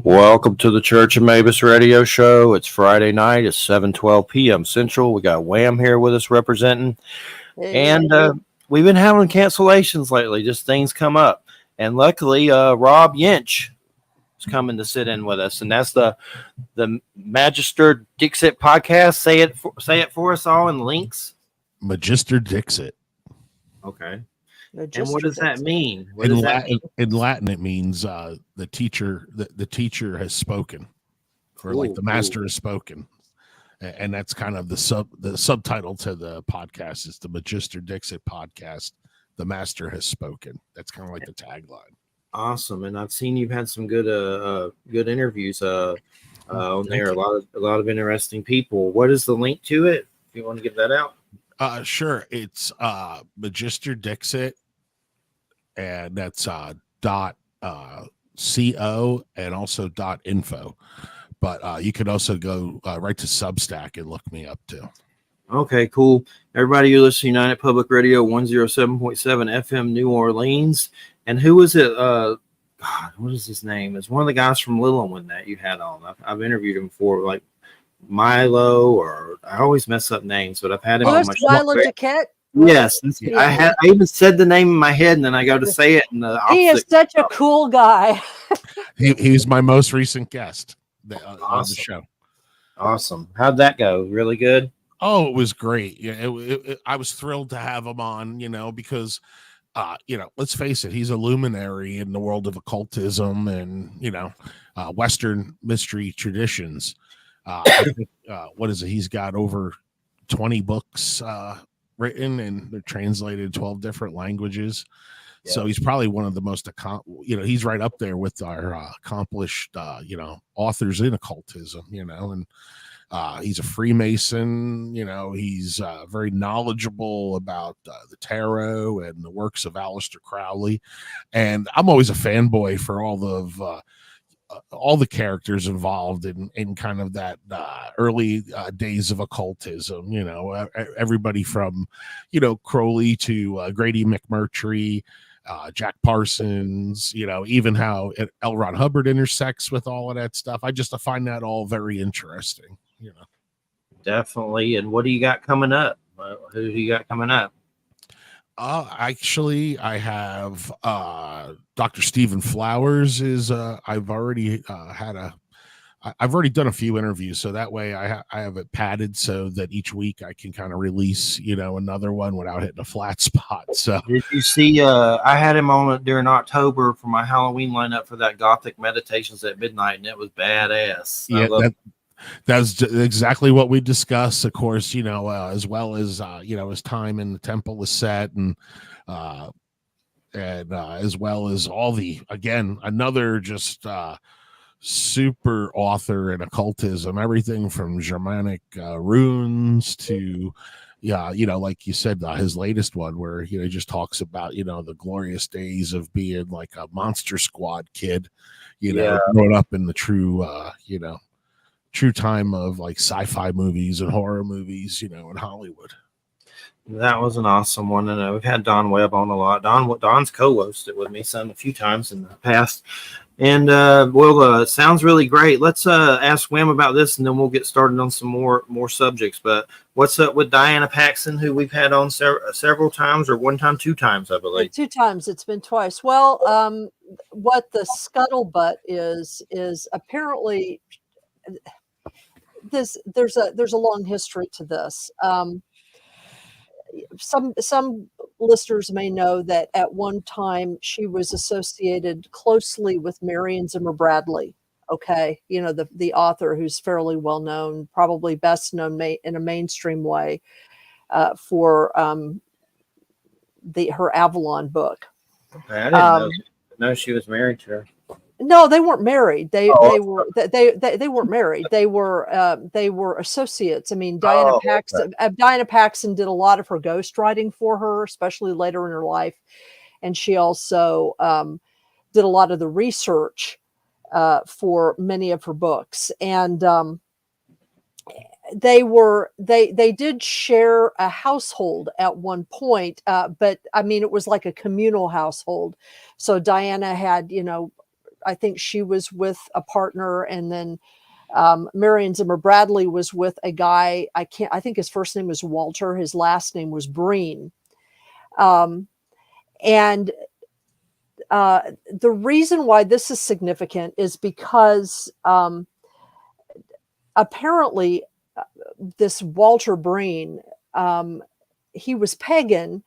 Welcome to the Church of Mabus radio show. It's Friday night. It's 7:12 p.m. Central. We got Wham here with us representing. And we've been having cancellations lately. Just things come up. And luckily, Rob Yench is coming to sit in with us. And that's the Magister Dixit podcast. Say it for us all in links. Magister Dixit. Okay. And what does that mean? In Latin, it means the teacher. The teacher has spoken, or like the master has spoken, and that's kind of the subtitle to the podcast is the Magister Dixit podcast. The master has spoken. That's kind of like the tagline. Awesome, and I've seen you've had some good interviews on there. A lot of interesting people. What is the link to it? If you want to give that out. Sure. It's Magister Dixit. And that's .co and also .info. But you could also go right to Substack and look me up too. Okay, cool. Everybody, you're listening to United Public Radio 107.7 FM New Orleans. And who is it? God, what is his name? It's one of the guys from Lillowin that you had on. I've interviewed him for like Milo, or I always mess up names, but I've had him on my show. Milo Duquette? Yes, I even said the name in my head, and then I go to say it. And he is such a cool guy. He's my most recent guest on the show. Awesome. How'd that go? Really good? Oh, it was great. Yeah, I was thrilled to have him on. Because let's face it, he's a luminary in the world of occultism and Western mystery traditions. What is it? He's got over 20 books. Written, and they're translated in 12 different languages. Yeah. So he's probably one of the most he's right up there with our accomplished authors in occultism, and he's a Freemason. He's very knowledgeable about the tarot and the works of Aleister Crowley, and I'm always a fanboy for all the characters involved in kind of that early days of occultism, everybody from, Crowley to Grady McMurtry, Jack Parsons, even how L. Ron Hubbard intersects with all of that stuff. I find that all very interesting, Definitely. And what do you got coming up? Who do you got coming up? Actually, I have Dr. Stephen Flowers is I've already I've already done a few interviews, so that way I have it padded so that each week I can kind of release another one without hitting a flat spot. So did you see I had him on during October for my Halloween lineup for that Gothic Meditations at Midnight, and it was badass. Yeah, that's exactly what we discussed, of course, as well as his time in the temple is set, and as well as all the, again, another just super author in occultism, everything from Germanic runes to like you said, his latest one where he just talks about the glorious days of being like a Monster Squad kid, growing up in the true time of like sci-fi movies and horror movies, in Hollywood. That was an awesome one, and we've had Don Webb on a lot. Don's co-hosted with me a few times in the past, and sounds really great. Let's ask Wham about this, and then we'll get started on some more subjects. But what's up with Diana Paxson, who we've had on several times, or one time, two times, I believe. 2 times. It's been twice. Well, what the scuttlebutt is apparently. There's a long history to this. Some listeners may know that at one time she was associated closely with Marion Zimmer Bradley. Okay, the author who's fairly well known, probably best known in a mainstream way for her Avalon book. Okay, I didn't know she was married to her. No, they weren't married. They weren't married. They were associates. I mean, Diana Paxson did a lot of her ghostwriting for her, especially later in her life, and she also did a lot of the research for many of her books. And they did share a household at one point, but I mean, it was like a communal household. So Diana had, I think she was with a partner, and then Marion Zimmer Bradley was with a guy. I think his first name was Walter. His last name was Breen. And the reason why this is significant is because apparently this Walter Breen, he was pagan,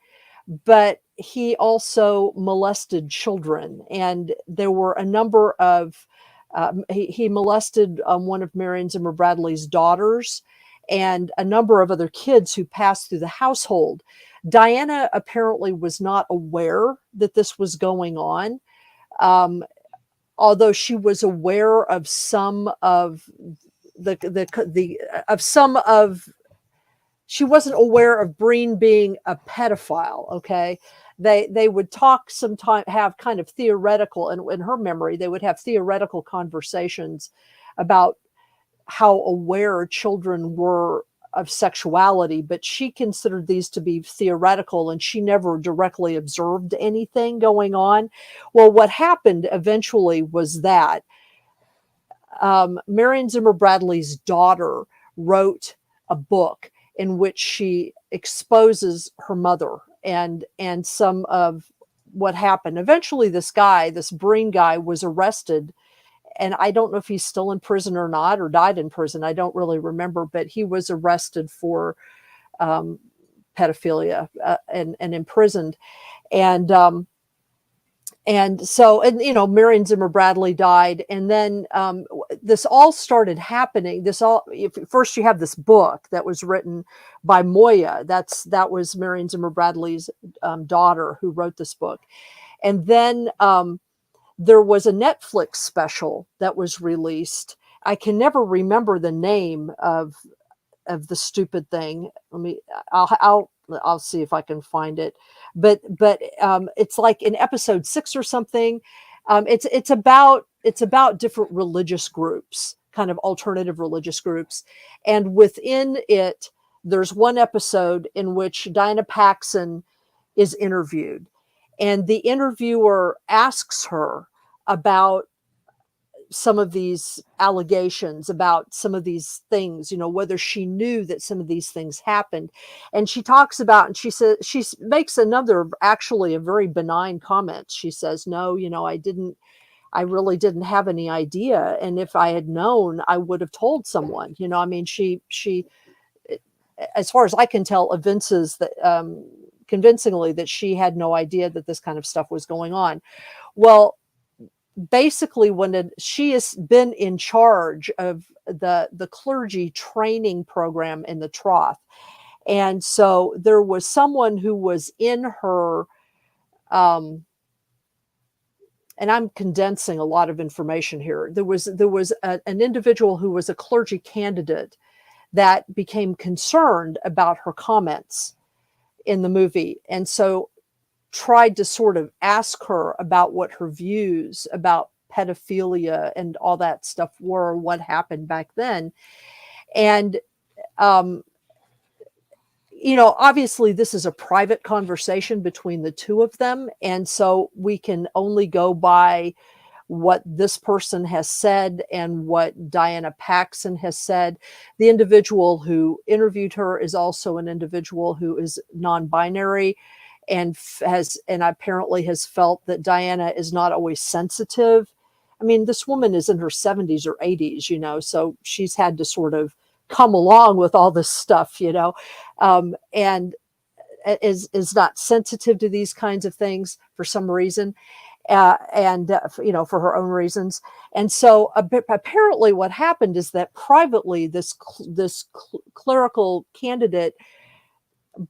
but he also molested children. And there were a number of, he molested one of Marion Zimmer Bradley's daughters and a number of other kids who passed through the household. Diana apparently was not aware that this was going on, although she was aware of some of she wasn't aware of Breen being a pedophile. Okay. They would talk sometimes, have kind of theoretical, and in her memory, they would have theoretical conversations about how aware children were of sexuality, but she considered these to be theoretical, and she never directly observed anything going on. Well, what happened eventually was that Marion Zimmer Bradley's daughter wrote a book in which she exposes her mother and some of what happened. Eventually, this Breen guy, was arrested, and I don't know if he's still in prison or not, or died in prison. I don't really remember, but he was arrested for pedophilia and imprisoned. And so, Marion Zimmer Bradley died. And then this all started happening. First you have this book that was written by Moya. That was Marion Zimmer Bradley's daughter who wrote this book. And then there was a Netflix special that was released. I can never remember the name of the stupid thing. I'll see if I can find it. But it's like in episode 6 or something. It's about different religious groups, kind of alternative religious groups, and within it, there's one episode in which Diana Paxson is interviewed, and the interviewer asks her about some of these allegations, about some of these things, whether she knew that some of these things happened. And she talks about, and she says, she makes actually a very benign comment. She says, no, I really didn't have any idea. And if I had known, I would have told someone. She, as far as I can tell, evinces that convincingly that she had no idea that this kind of stuff was going on. Well, basically, she has been in charge of the clergy training program in the Troth. And so there was someone who was in her, and I'm condensing a lot of information here. There was an individual who was a clergy candidate that became concerned about her comments in the movie. And so tried to sort of ask her about what her views about pedophilia and all that stuff were, what happened back then. And, obviously this is a private conversation between the two of them. And so we can only go by what this person has said and what Diana Paxson has said. The individual who interviewed her is also an individual who is non-binary, and apparently has felt that Diana is not always sensitive. I mean, this woman is in her 70s or 80s, so she's had to sort of come along with all this stuff, and is not sensitive to these kinds of things for some reason, for her own reasons. And so apparently what happened is that privately, this clerical candidate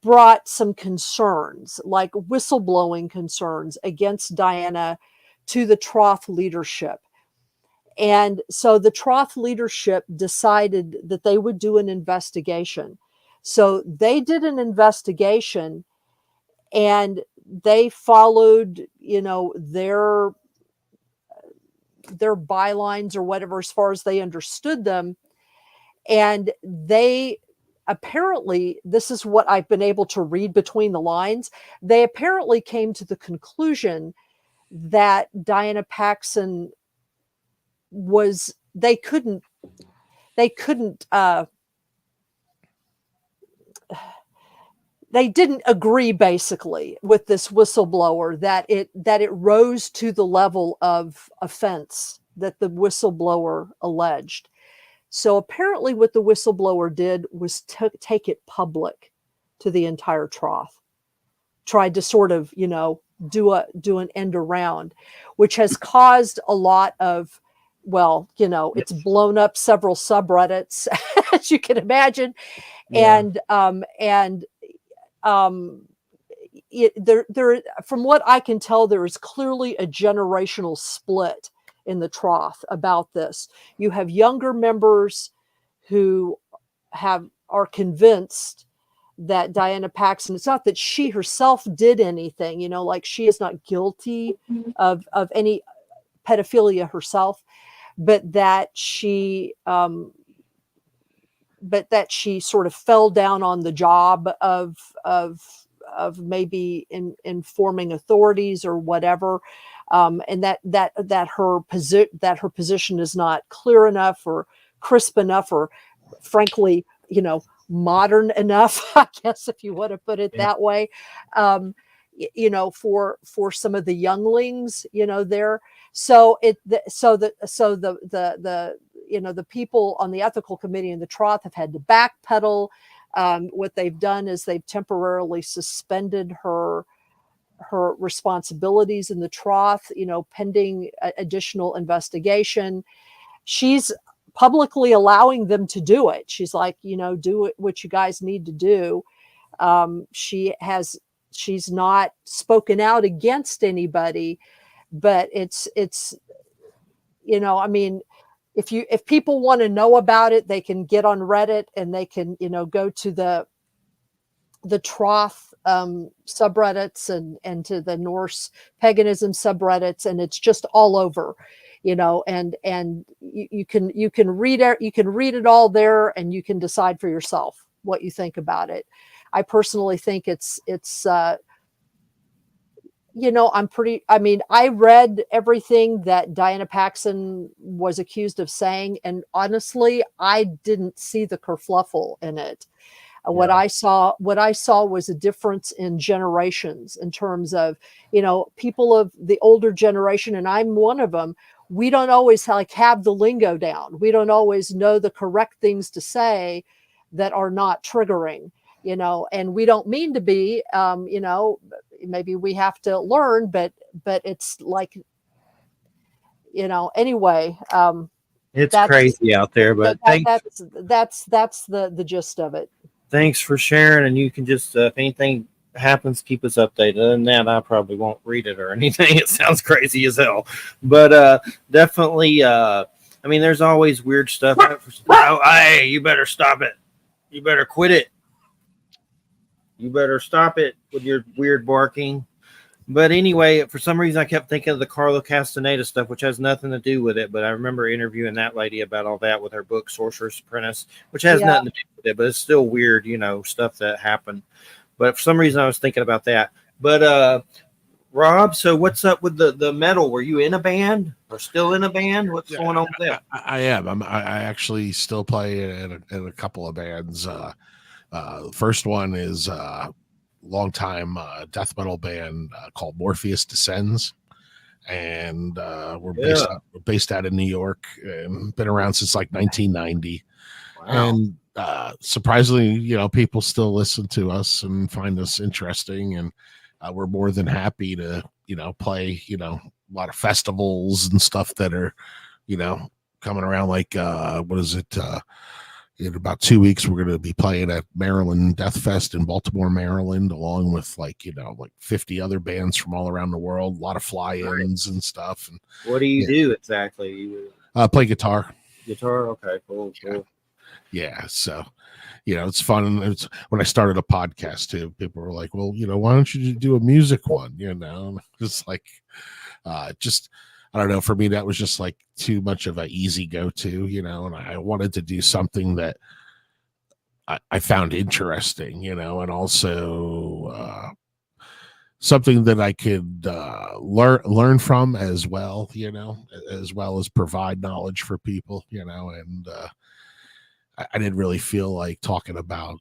brought some concerns, like whistleblowing concerns, against Diana to the Troth leadership. And so the Troth leadership decided that they would do an investigation. So they did an investigation, and they followed, their bylines or whatever, as far as they understood them. And they apparently, this is what I've been able to read between the lines, they apparently came to the conclusion that Diana Paxson was they couldn't they didn't agree basically with this whistleblower that it rose to the level of offense that the whistleblower alleged. So apparently what the whistleblower did was take it public to the entire trough, tried to sort of, do an end around, which has caused a lot of, it's blown up several subreddits, as you can imagine. Yeah. There, from what I can tell, there is clearly a generational split in the trough about this. You have younger members who are convinced that Diana Paxson, it's not that she herself did anything, like she is not guilty of any pedophilia herself, but that she sort of fell down on the job of maybe informing authorities or whatever, and that her position is not clear enough or crisp enough or, frankly, modern enough, I guess, if you want to put it that way, for some of the younglings, there. So the people on the ethical committee in the trough have had to backpedal. What they've done is they've temporarily suspended her responsibilities in the trough, pending additional investigation. She's publicly allowing them to do it. She's like, do it, what you guys need to do. She's not spoken out against anybody, but it's if people want to know about it, they can get on Reddit and they can, go to the trough subreddits and to the Norse paganism subreddits, and it's just all over, and you can read it, read it all there, and you can decide for yourself what you think about it. I personally think it's I read everything that Diana Paxson was accused of saying, and honestly, I didn't see the kerfluffle in it. Yeah. What I saw was a difference in generations in terms of, people of the older generation, and I'm one of them. We don't always have the lingo down. We don't always know the correct things to say that are not triggering, and we don't mean to be, maybe we have to learn, but it's like, anyway, it's crazy out there, but that's the gist of it. Thanks for sharing. And you can just, if anything happens, keep us updated. Other than that, I probably won't read it or anything. It sounds crazy as hell, but definitely, there's always weird stuff. Hey, you better stop it. You better quit it. You better stop it with your weird barking. But anyway, for some reason, I kept thinking of the Carlo Castaneda stuff, which has nothing to do with it. But I remember interviewing that lady about all that with her book, Sorcerer's Apprentice, which has nothing to do with it. But it's still weird, stuff that happened. But for some reason, I was thinking about that. But Rob, so what's up with the metal? Were you in a band or still in a band? What's going on with that? I am. I actually still play in a couple of bands. The first one is longtime death metal band called Morpheus Descends, and we're based out of New York and been around since like 1990. Wow. And surprisingly, people still listen to us and find us interesting, and we're more than happy to play a lot of festivals and stuff that are coming around, like what is it, in about 2 weeks, we're going to be playing at Maryland Death Fest in Baltimore, Maryland, along with like 50 other bands from all around the world. A lot of fly-ins and stuff. And what do you do exactly? Play guitar. Guitar, okay, cool. Yeah, so it's fun. It's when I started a podcast too. People were like, "Well, why don't you do a music one?" Just like, I don't know. For me, that was just like too much of an easy go-to, and I wanted to do something that I found interesting, and also something that I could learn from as well, as well as provide knowledge for people, and I didn't really feel like talking about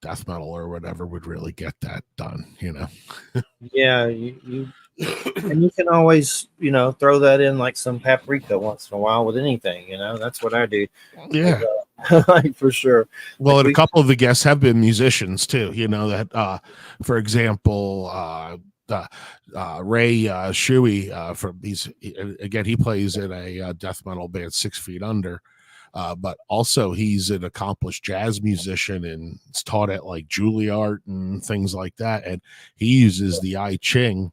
death metal or whatever would really get that done. Yeah, you and you can always throw that in like some paprika once in a while with anything. That's what I do. Yeah. Like, for sure. Well, Like and a couple of the guests have been musicians too. That for example, Ray Shuey from he plays in a death metal band, 6 Feet Under. But also he's an accomplished jazz musician and is taught at like Juilliard and things like that. And he uses the I Ching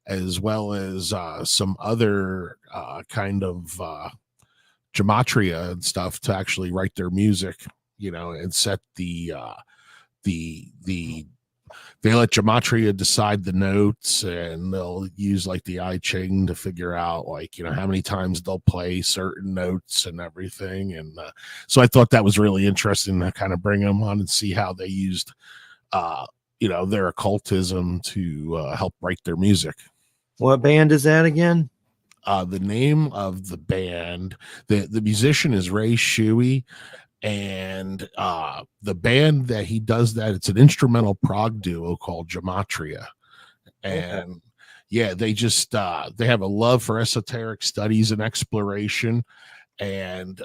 as well as some other kind of gematria and stuff to actually write their music, and set the they let gematria decide the notes, and they'll use like the I Ching to figure out like, how many times they'll play certain notes and everything. And so I thought that was really interesting to kind of bring them on and see how they used, their occultism to help write their music. What band is that again? The name of the band, the musician is Ray Shuey, and the band that he does that, it's an instrumental prog duo called Gematria. And yeah, they just they have a love for esoteric studies and exploration. And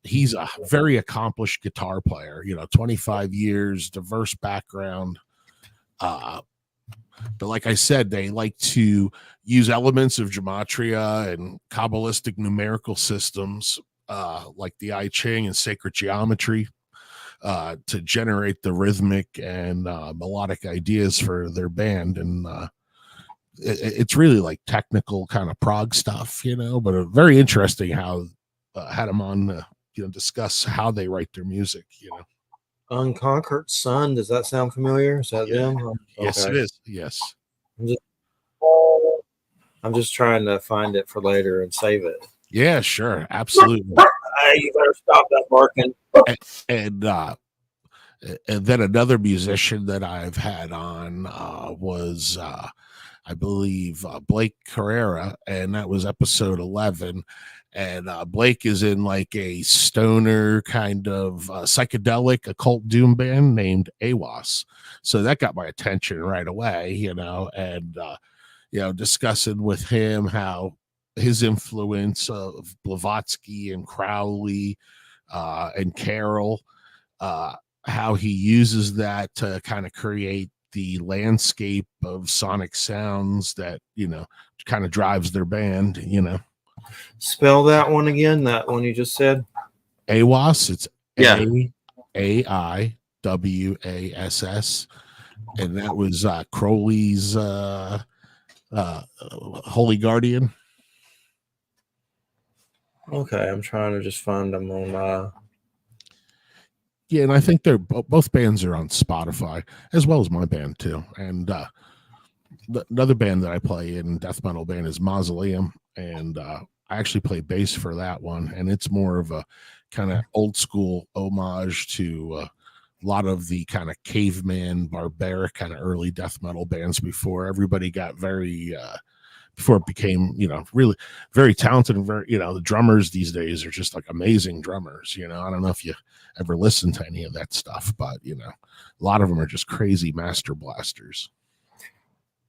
he's a very accomplished guitar player, 25 years, diverse background. But like I said, they like to use elements of gematria and Kabbalistic numerical systems, like the I Ching and sacred geometry, to generate the rhythmic and melodic ideas for their band. And it's really like technical kind of prog stuff, but very interesting how had them on, discuss how they write their music, Unconquered Sun. Does that sound familiar? Is that them? Yes, it is. Yes. I'm just trying to find it for later and save it. Yeah, sure. Absolutely. You better stop that barking. And then another musician that I've had on was, I believe, Blake Carrera, and that was episode 11. And Blake is in like a stoner kind of psychedelic occult doom band named AWAS. So that got my attention right away, and, discussing with him how his influence of Blavatsky and Crowley and Carroll, how he uses that to kind of create the landscape of sonic sounds that, kind of drives their band, Spell that one again, that one you just said. AWAS, it's AIWASS, and that was Crowley's Holy Guardian. Okay, I'm trying to just find them on yeah, and I think they're both bands are on Spotify as well as my band too. And another band that I play in, death metal band, is Mausoleum, and I actually play bass for that one, and it's more of a kind of old school homage to a lot of the kind of caveman, barbaric kind of early death metal bands before everybody got very before it became, really very talented and very, the drummers these days are just like amazing drummers. I don't know if you ever listen to any of that stuff, but a lot of them are just crazy master blasters.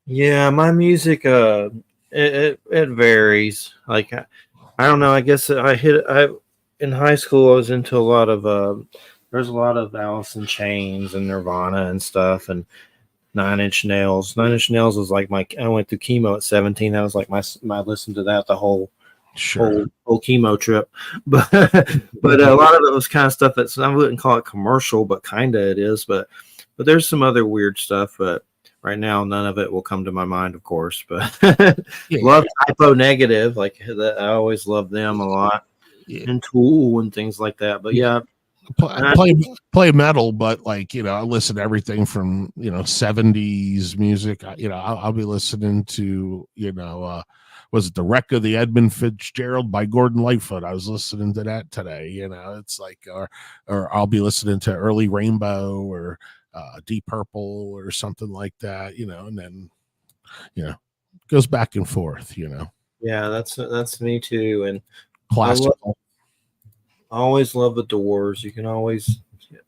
Yeah, my music it varies. Like I don't know, I guess in high school I was into a lot of there's a lot of Alice in Chains and Nirvana and stuff, and Nine Inch Nails. Nine Inch Nails was like I went through chemo at 17. That was like my listen to that the whole chemo trip. But a lot of it was kind of stuff that's, I wouldn't call it commercial, but kind of it is. But there's some other weird stuff. But right now, none of it will come to my mind, of course. But love Typo Negative. Like that, I always loved them a lot. Yeah. And Tool and things like that. But yeah. Play metal, but like, I listen to everything from 70s music. I'll be listening to was it The Wreck of the Edmund Fitzgerald by Gordon Lightfoot? I was listening to that today. It's like, or I'll be listening to early Rainbow or Deep Purple or something like that, and then goes back and forth, Yeah, that's me too. And classical. I always love the Doors. You can always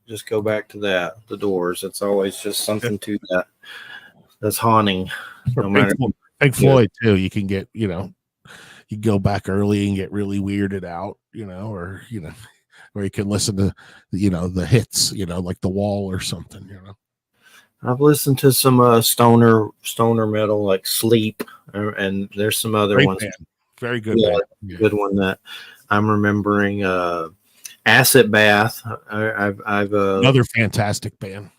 just go back to that. The Doors. It's always just something to that that's haunting. No matter. Pink Floyd too. You can get, you go back early and get really weirded out, or you can listen to, the hits, like The Wall or something, I've listened to some stoner metal like Sleep, and there's some other Great ones. Band. Very good band. Yeah. Good one that I'm remembering. Acid Bath. I've another fantastic band.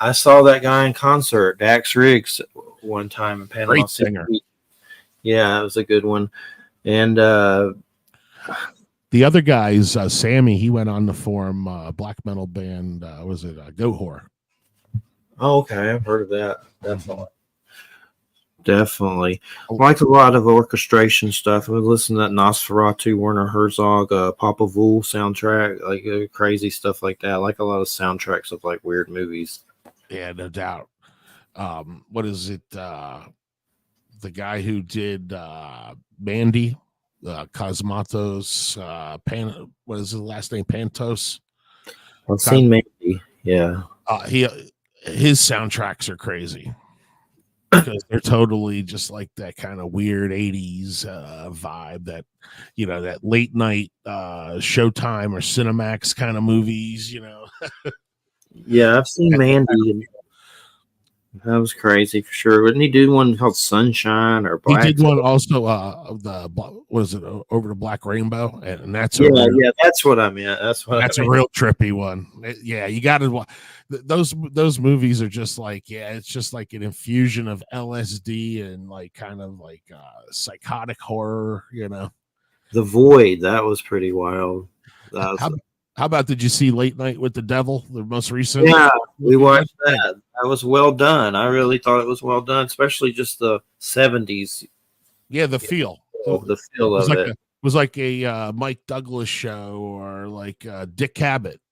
I saw that guy in concert, Dax Riggs, one time in Panama Great City. singer. Yeah, it was a good one. And the other guys, Sammy, he went on to form a black metal band. Was it Gohor? Oh, okay, I've heard of that. Definitely. I liked a lot of orchestration stuff. I would listen to that Nosferatu, Werner Herzog, Papa Vool soundtrack, like crazy stuff like that. I like a lot of soundtracks of like weird movies. Yeah, no doubt. What is it? The guy who did Mandy, Cosmatos, what is his last name? Pantos. I've seen Mandy. Yeah. His soundtracks are crazy because they're totally just like that kind of weird 80s vibe that, that late night Showtime or Cinemax kind of movies, Yeah, I've seen Mandy. That was crazy for sure. Wouldn't he do one called Sunshine or Black? He did one also of the what is it, Over the Black Rainbow, and that's yeah, that's what I meant. That's a real trippy one. You got to those movies are just like it's just like an infusion of LSD and like kind of like psychotic horror. The Void, that was pretty wild. How about, did you see Late Night with the Devil, the most recent? Yeah, we watched that. That was well done. I really thought it was well done, especially just the 70s. Yeah, the feel. The feel of it. It was like a Mike Douglas show or like Dick Cabot,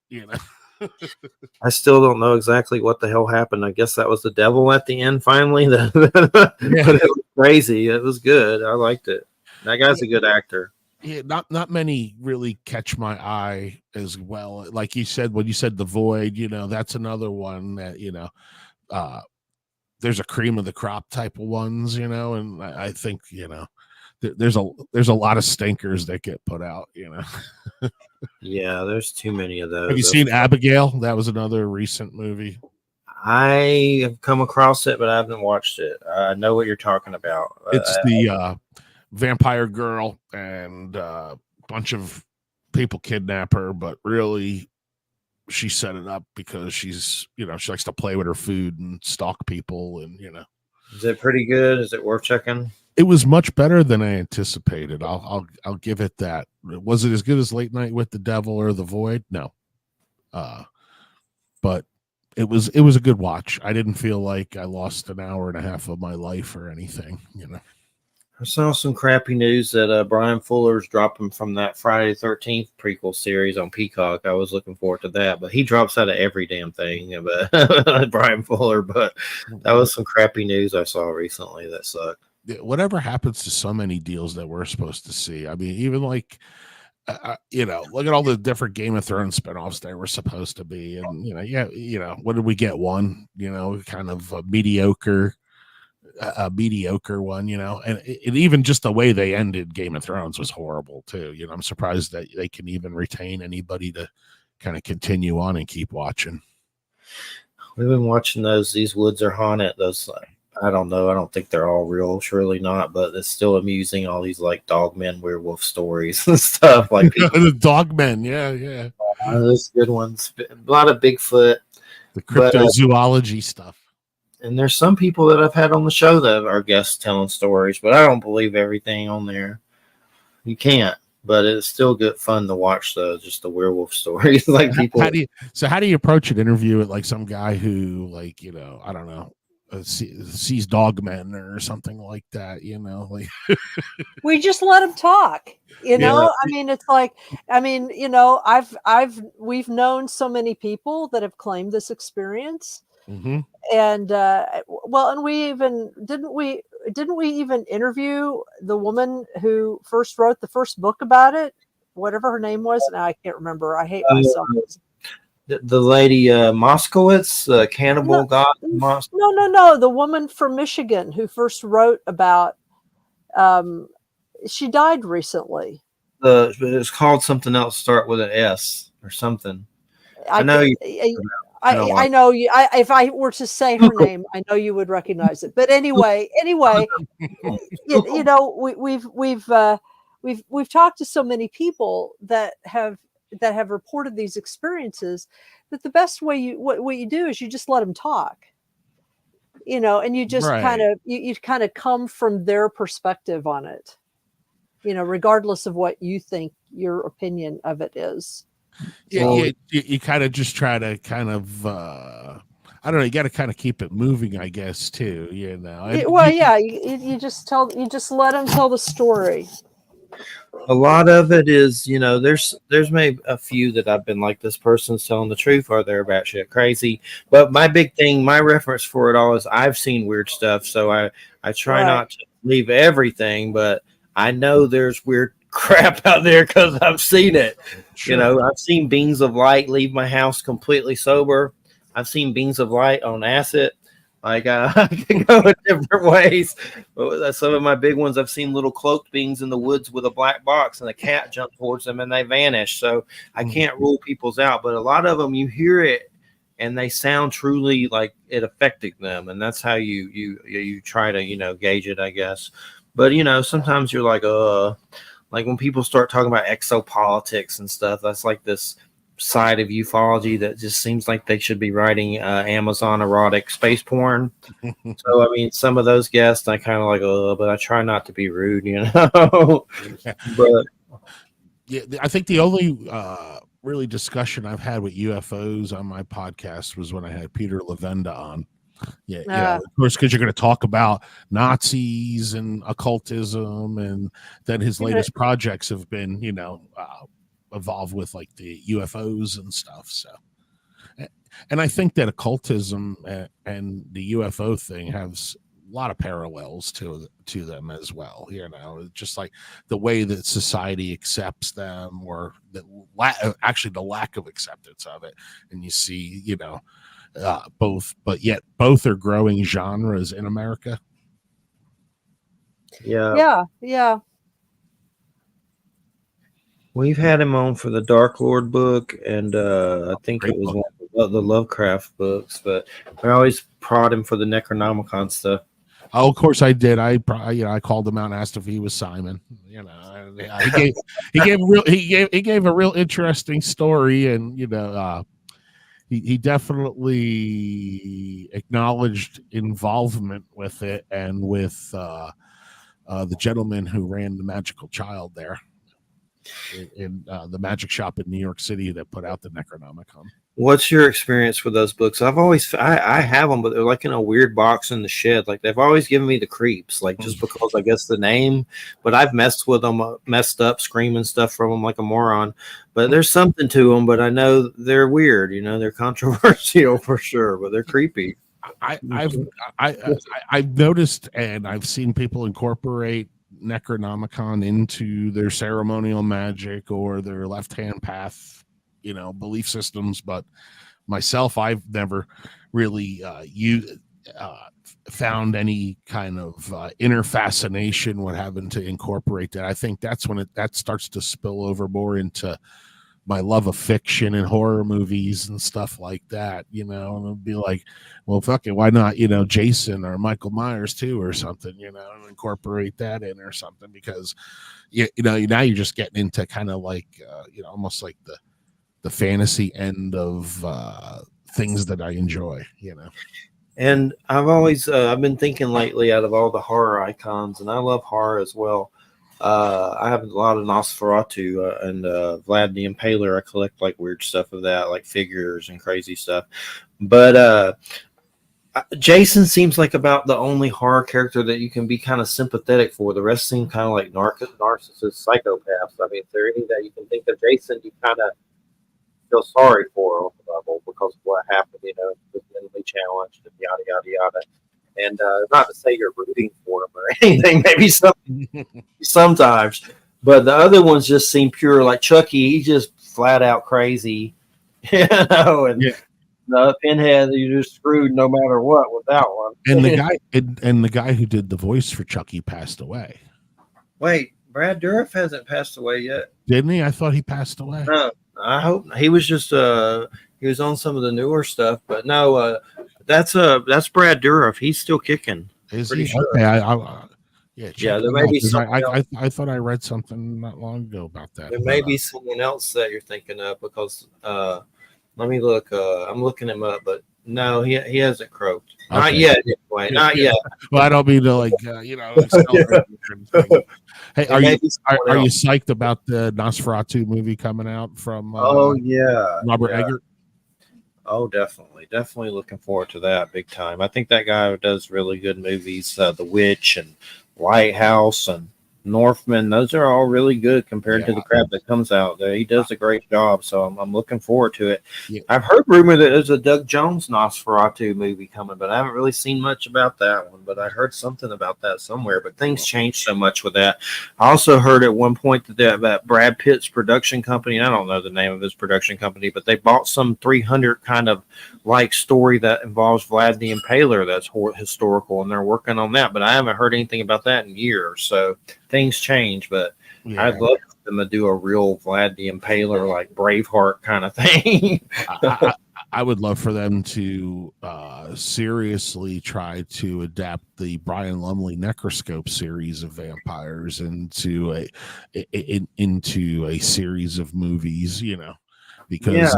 I still don't know exactly what the hell happened. I guess that was the devil at the end finally. But it was crazy. It was good. I liked it. That guy's a good actor. Yeah, not many really catch my eye as well. Like you said, when you said The Void, that's another one that, there's a cream of the crop type of ones, and I think, there's a lot of stinkers that get put out, Yeah, there's too many of those. Have you seen Abigail? That was another recent movie. I have come across it, but I haven't watched it. I know what you're talking about. It's the vampire girl and a bunch of people kidnap her, but really she set it up because she's, she likes to play with her food and stalk people. And, is it pretty good? Is it worth checking? It was much better than I anticipated. I'll give it that. Was it as good as Late Night with the Devil or The Void? No. But it was a good watch. I didn't feel like I lost an hour and a half of my life or anything, I saw some crappy news that Brian Fuller's dropping from that Friday the 13th prequel series on Peacock. I was looking forward to that, but he drops out of every damn thing. But Brian Fuller, but that was some crappy news I saw recently that sucked. Whatever happens to so many deals that we're supposed to see? I mean, even like, look at all the different Game of Thrones spinoffs there were supposed to be, and what did we get? One, kind of a mediocre one, and even just the way they ended Game of Thrones was horrible too. I'm surprised that they can even retain anybody to kind of continue on and keep watching. We've been watching These Woods Are Haunted. Those, I don't know. I don't think they're all real. Surely not, but it's still amusing. All these like dogmen, werewolf stories and stuff like the dogmen. Yeah. Those good ones. A lot of Bigfoot. The cryptozoology stuff. And there's some people that I've had on the show that are guests telling stories, but I don't believe everything on there. You can't, but it's still good fun to watch just the werewolf stories. Like people. How do you approach an interview with like some guy who like, I don't know, sees dogmen or something like that, like we just let him talk, I mean, it's like, we've known so many people that have claimed this experience. Mm-hmm. And well, and we even didn't we even interview the woman who first wrote the first book about it, whatever her name was. Now I can't remember. I hate myself. The lady Moskowitz, Cannibal God. No. The woman from Michigan who first wrote about. She died recently. It's called something else. Start with an S or something. I know you. I know you. If I were to say her name, I know you would recognize it. But anyway, you know, we've talked to so many people that have reported these experiences, that the best way what you do is you just let them talk, you know, and you just kind of you kind of come from their perspective on it, you know, regardless of what you think your opinion of it is. Yeah, you kind of just try to kind of I don't know, you got to kind of keep it moving, I guess, too, you know. You just let them tell the story. A lot of it is, you know, there's maybe a few that I've been like, this person's telling the truth, or they're batshit crazy. But my big thing, my reference for it all is I've seen weird stuff, so I try not to leave everything, but I know there's weird crap out there because I've seen it. Sure. You know, I've seen beings of light leave my house completely sober. I've seen beings of light on acid. Like I can go in different ways. But some of my big ones, I've seen little cloaked beings in the woods with a black box, and a cat jumped towards them and they vanished. So I can't rule people's out, but a lot of them, you hear it and they sound truly like it affected them, and that's how you try to, you know, gauge it, I guess. But you know, sometimes you're like when people start talking about exopolitics and stuff, that's like this side of ufology that just seems like they should be writing Amazon erotic space porn. So I mean, some of those guests I kind of like, but I try not to be rude, you know. But yeah, I think the only really discussion I've had with UFOs on my podcast was when I had Peter Levenda on. Yeah, you know, of course, because you're going to talk about Nazis and occultism, and then his latest projects have been, you know, evolved with like the UFOs and stuff. So, and I think that occultism and the UFO thing has a lot of parallels to them as well. You know, just like the way that society accepts them, or actually the lack of acceptance of it, and you see, you know. Both, but yet both are growing genres in America. Yeah. We've had him on for the Dark Lord book, and I think it was one of the Lovecraft books, but I always prod him for the Necronomicon stuff. Oh, of course I did. I called him out and asked if he was Simon. You know, he gave a real interesting story, and you know. He definitely acknowledged involvement with it, and with the gentleman who ran the Magical Child there in the magic shop in New York City that put out the Necronomicon. What's your experience with those books? I have them, but they're like in a weird box in the shed. Like they've always given me the creeps, like just because I guess the name, but I've messed with them, messed up, screaming stuff from them like a moron. But there's something to them, but I know they're weird, you know, they're controversial for sure, but they're creepy. I've noticed, and I've seen people incorporate Necronomicon into their ceremonial magic or their left-hand path, you know, belief systems. But myself, I've never really found any kind of inner fascination with having to incorporate that. I think that's when that starts to spill over more into my love of fiction and horror movies and stuff like that, you know, and it'll be like, well, fuck it, why not, you know, Jason or Michael Myers too, or something, you know, and incorporate that in or something, because you know, now you're just getting into kind of like, you know, almost like the fantasy end of things that I enjoy, you know. And I've always I've been thinking lately, out of all the horror icons, and I love horror as well. I have a lot of Nosferatu and Vlad the Impaler. I collect like weird stuff of that, like figures and crazy stuff. But Jason seems like about the only horror character that you can be kind of sympathetic for. The rest seem kind of like narcissists, psychopaths. I mean, is there any that you can think of? Jason, you kind of feel sorry for her on the level because of what happened, was mentally challenged and yada, yada, yada. And not to say you're rooting for him or anything, maybe sometimes, but the other ones just seem pure. Like Chucky, he's just flat out crazy, and the Pinhead, you're just screwed no matter what with that one. And the guy who did the voice for Chucky passed away. Wait, Brad Dourif hasn't passed away yet, didn't he? I thought he passed away. No, I hope he was just he was on some of the newer stuff, but no, that's Brad Dourif. He's still kicking. Is Pretty he? sure. Okay, Yeah, there may be something else. I thought I read something not long ago about that. There may be someone else that you're thinking of because let me look. I'm looking him up, but no, he hasn't croaked. Okay. Not yet. Anyway, not yet. Well, I don't mean to Hey, are you psyched about the Nosferatu movie coming out from? Robert Eggert. Oh, definitely looking forward to that big time. I think that guy does really good movies. The Witch and Lighthouse and Northman, those are all really good compared to the crap that comes out there. He does a great job, so I'm looking forward to it. Yeah. I've heard rumor that there's a Doug Jones Nosferatu movie coming, but I haven't really seen much about that one. But I heard something about that somewhere. But things change so much with that. I also heard at one point that Brad Pitt's production company, I don't know the name of his production company, but they bought some 300 kind of like story that involves Vlad the Impaler that's historical, and they're working on that. But I haven't heard anything about that in years. So things change, but I'd love them to do a real Vlad the Impaler, like Braveheart kind of thing. I would love for them to seriously try to adapt the Brian Lumley Necroscope series of vampires into a series of movies, because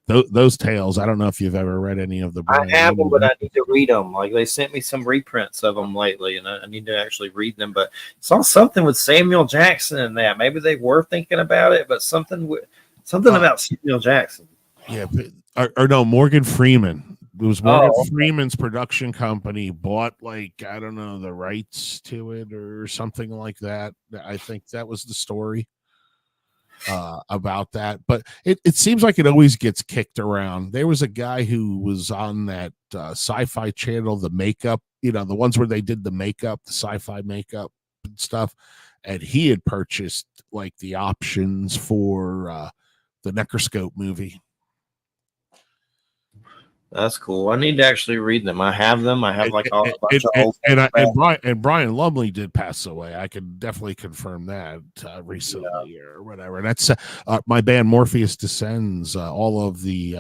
those tales, I don't know if you've ever read any of the Brian. I have them, but I need to read them. Like they sent me some reprints of them lately, and I need to actually read them. But saw something with Samuel Jackson in that. Maybe they were thinking about it, but something about Samuel Jackson. Yeah, or no, Morgan Freeman. It was Morgan Freeman's production company bought I don't know, the rights to it or something like that. I think that was the story about that, but it seems like it always gets kicked around. There was a guy who was on that sci-fi channel, the makeup, the ones where they did the makeup, the sci-fi makeup and stuff, and he had purchased the options for the Necroscope movie. That's cool. I need to actually read them. I have them. I have and Brian Lumley did pass away. I can definitely confirm that recently or whatever. And that's my band Morpheus Descends. All of the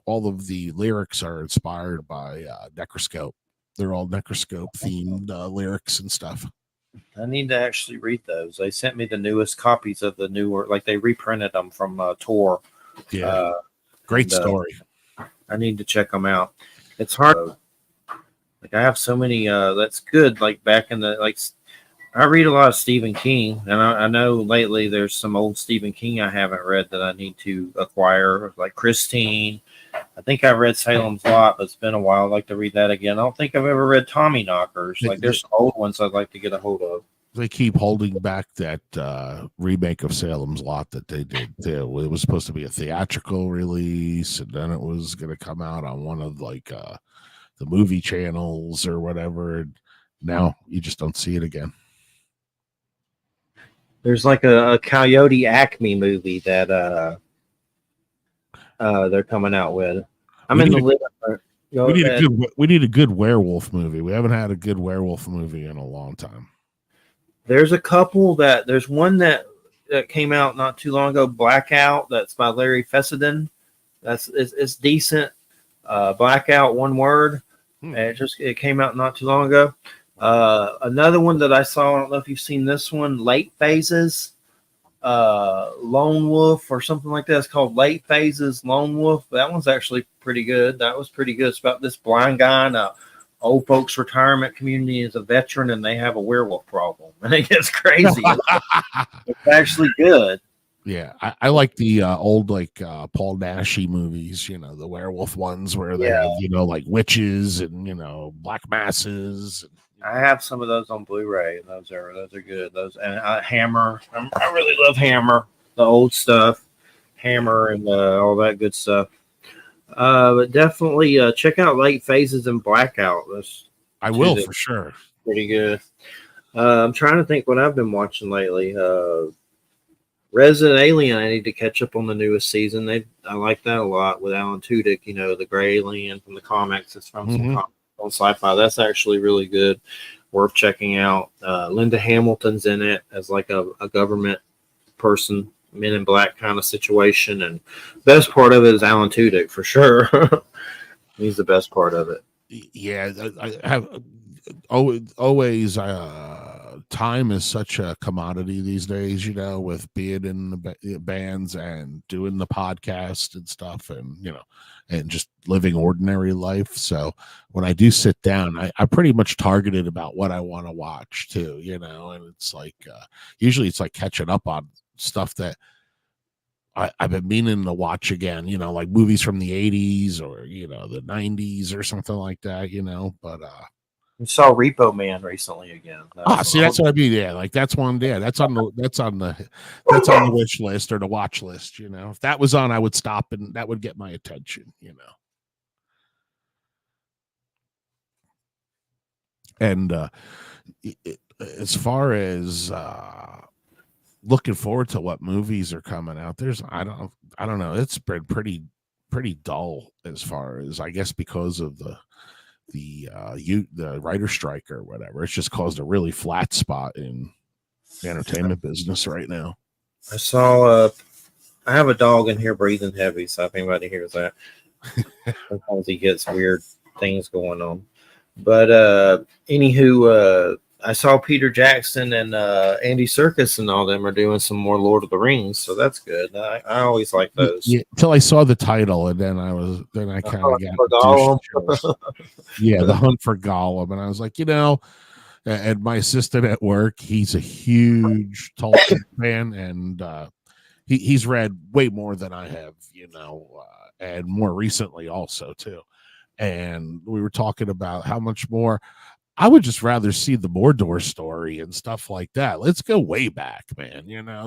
lyrics are inspired by Necroscope. They're all Necroscope themed lyrics and stuff. I need to actually read those. They sent me the newest copies of the newer, they reprinted them from Tor. Yeah, great story. I need to check them out. It's hard. I have so many. That's good. Back in the I read a lot of Stephen King, and I know lately there's some old Stephen King I haven't read that I need to acquire, like Christine. I think I read Salem's Lot, but it's been a while. I'd like to read that again. I don't think I've ever read Tommy Knockers. There's some old ones I'd like to get a hold of. They keep holding back that remake of Salem's Lot that they did. It was supposed to be a theatrical release, and then it was going to come out on one of the movie channels or whatever. And now you just don't see it again. There's a Coyote Acme movie that they're coming out with. We need a good werewolf movie. We haven't had a good werewolf movie in a long time. There's a couple there's one that came out not too long ago, Blackout. That's by Larry Fessenden. It's decent. Blackout, one word. It came out not too long ago. Another one that I saw, I don't know if you've seen this one, Late Phases, Lone Wolf or something like that. It's called Late Phases, Lone Wolf. That one's actually pretty good. That was pretty good. It's about this blind guy in a old folks retirement community as a veteran, and they have a werewolf problem, and it gets crazy. It's actually good. Yeah, I like the old Paul Naschy movies, the werewolf ones where they have, witches and black masses. I have some of those on Blu-ray, and those are good. Those and Hammer. I really love Hammer, the old stuff. Hammer and all that good stuff. But definitely check out Late Phases and Blackout. I will for sure. Pretty good. I'm trying to think what I've been watching lately. Resident Alien, I need to catch up on the newest season. I like that a lot with Alan Tudyk, the gray alien from the comics. It's from some comics on Sci-Fi. That's actually really good. Worth checking out. Linda Hamilton's in it as like a government person, Men in Black kind of situation. And best part of it is Alan Tudyk for sure. He's the best part of it. Yeah, I have always time is such a commodity these days, with being in the bands and doing the podcast and stuff, and and just living ordinary life. So when I do sit down, I pretty much targeted about what I want to watch too, and it's like usually it's like catching up on stuff that I've been meaning to watch again, like movies from the 80s or the 90s or something like that, but we saw Repo Man recently again. See, that's what I mean. Yeah, like that's one. Yeah, that's on the wish list or the watch list. If that was on, I would stop and that would get my attention. And as far as looking forward to what movies are coming out, I don't know. It's been pretty dull as far as, I guess, because of the writer strike or whatever. It's just caused a really flat spot in the entertainment business right now. I saw I have a dog in here breathing heavy, so if anybody hears that, sometimes he gets weird things going on. But anywho, I saw Peter Jackson and Andy Serkis and all them are doing some more Lord of the Rings, so that's good. I always like those. Yeah, until I saw the title, and then I kind of got yeah, The Hunt for Gollum, and I was like, and my assistant at work, he's a huge Tolkien fan, and he's read way more than I have, and more recently also too. And we were talking about how much more I would just rather see the Mordor story and stuff like that. Let's go way back, man.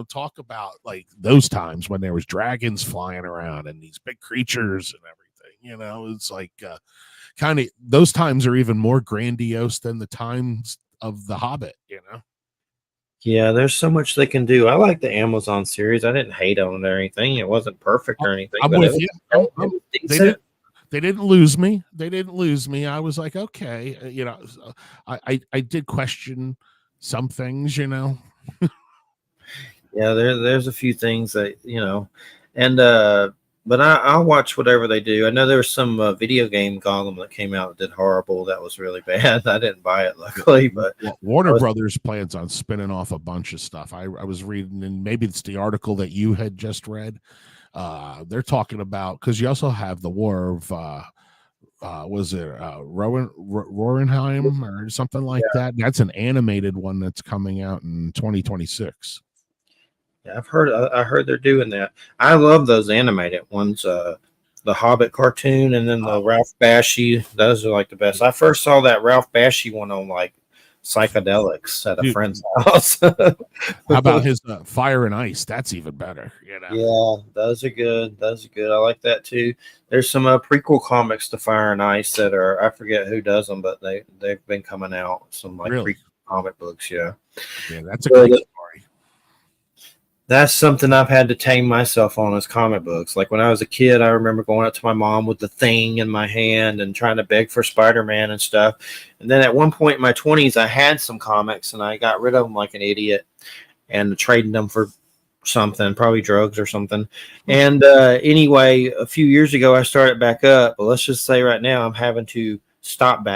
Talk about like those times when there was dragons flying around and these big creatures and everything. It's like kind of those times are even more grandiose than the times of The Hobbit. Yeah, there's so much they can do. I like the Amazon series. I didn't hate on it or anything. It wasn't perfect or anything. I'm with you. They didn't lose me. I was like, okay, I did question some things, Yeah, there's a few things that, and but I'll watch whatever they do. I know there was some video game Gollum that came out that did horrible. That was really bad. I didn't buy it, luckily, but Warner Brothers plans on spinning off a bunch of stuff. I was reading, and maybe it's the article that you had just read. They're talking about, because you also have the War of was it Rohirrim or something like that. That's an animated one that's coming out in 2026. Yeah, I heard they're doing that. I love those animated ones. The Hobbit cartoon and then the Ralph Bakshi. Those are like the best. I first saw that Ralph Bakshi one on like psychedelics at a friend's house. How about his Fire and Ice? That's even better. Yeah, those are good. I like that too. There's some prequel comics to Fire and Ice that are, I forget who does them, but they've been coming out. Some like prequel comic books. Yeah, that's a great story. That's something I've had to tame myself on, as comic books. Like when I was a kid, I remember going up to my mom with the Thing in my hand and trying to beg for Spider-Man and stuff. And then at one point in my 20s, I had some comics and I got rid of them like an idiot and trading them for something, probably drugs or something. And anyway, a few years ago, I started back up. But let's just say right now, I'm having to stop.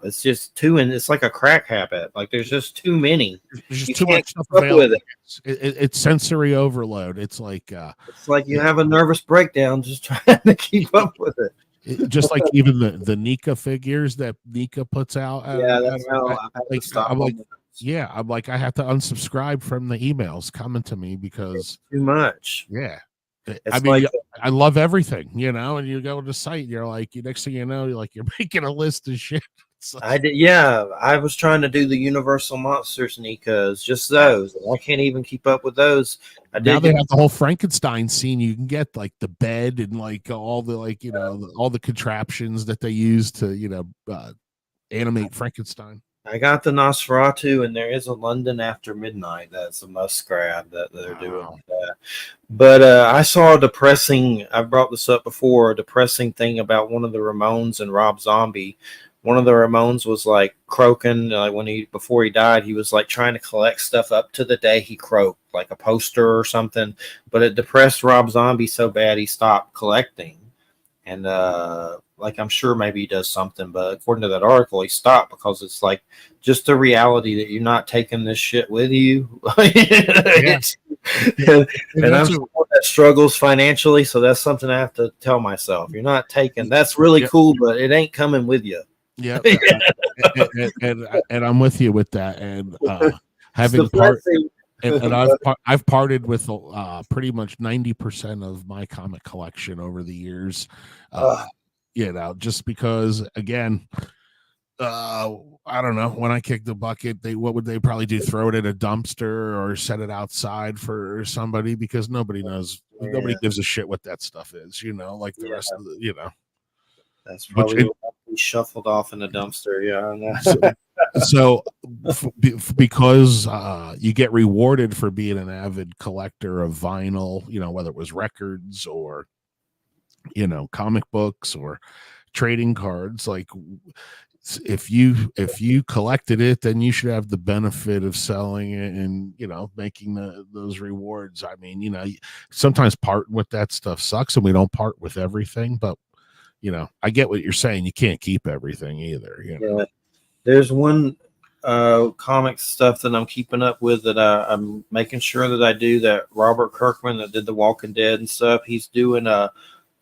It's just it's like a crack habit. Like there's just too many. There's just too much stuff available. It's sensory overload. It's like you have a nervous breakdown just trying to keep up with it. Just like even the Nika figures that Nika puts out. That's how I have to stop. I'm like, I have to unsubscribe from the emails coming to me because it's too much. Yeah. I love everything, and you go to the site, you're like, next thing you know, you're making a list of shit. I did, yeah. I was trying to do the Universal Monsters, Nikas, just those. I can't even keep up with those. Now they have the whole Frankenstein scene. You can get like the bed and like all the all the contraptions that they use to animate Frankenstein. I got the Nosferatu, and there is a London After Midnight that's a must grab that they're doing with that. But I saw a depressing. I brought this up before. A depressing thing about one of the Ramones and Rob Zombie. One of the Ramones was like croaking, like before he died, he was like trying to collect stuff up to the day he croaked, like a poster or something. But it depressed Rob Zombie so bad he stopped collecting. And like I'm sure maybe he does something, but according to that article, he stopped because it's like just the reality that you're not taking this shit with you. Yeah. And I'm someone that struggles financially, so that's something I have to tell myself. You're not taking. That's really cool, but it ain't coming with you. Yeah, and I'm with you with that. And having I've parted with pretty much 90% of my comic collection over the years. Just because, again, I don't know, when I kick the bucket, what would they probably do? Throw it in a dumpster or set it outside for somebody, because nobody knows. Nobody gives a shit what that stuff is, like the rest of the, That's probably what we shuffled off in the dumpster. So because you get rewarded for being an avid collector of vinyl, whether it was records or comic books or trading cards, like if you collected it, then you should have the benefit of selling it and making those rewards. I mean, sometimes parting with that stuff sucks, and we don't part with everything, but I get what you're saying. You can't keep everything either. Yeah. There's one comic stuff that I'm keeping up with that I'm making sure that I do, that Robert Kirkman that did The Walking Dead and stuff. He's doing a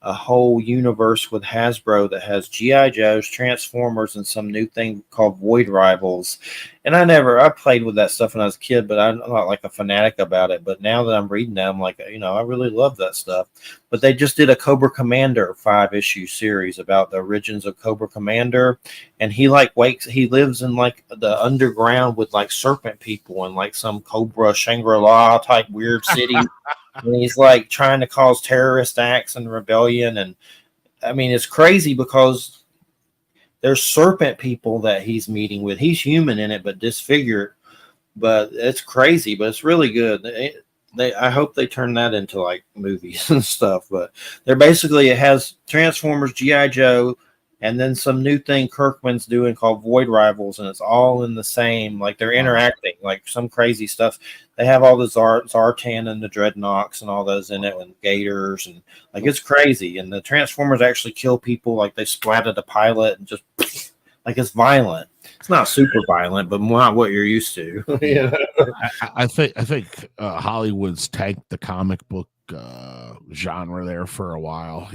whole universe with Hasbro that has G.I. Joes, Transformers, and some new thing called Void Rivals. And I played with that stuff when I was a kid, but I'm not like a fanatic about it. But now that I'm reading that, I'm like, I really love that stuff. But they just did a Cobra Commander 5-issue series about the origins of Cobra Commander. And he lives in like the underground with like serpent people and like some Cobra Shangri-La type weird city. And he's like trying to cause terrorist acts and rebellion. And I mean, it's crazy because there's serpent people that he's meeting with. He's human in it, but disfigured. But it's crazy, but it's really good. I hope they turn that into like movies and stuff. But it has Transformers, G.I. Joe, and then some new thing Kirkman's doing called Void Rivals, and it's all in the same, like they're interacting, like some crazy stuff. They have all the Zartan and the Dreadnoks and all those in it, and Gators, and like it's crazy. And the Transformers actually kill people, like they splatted a pilot and just like it's violent. It's not super violent, but not what you're used to. I think Hollywood's tanked the comic book genre there for a while.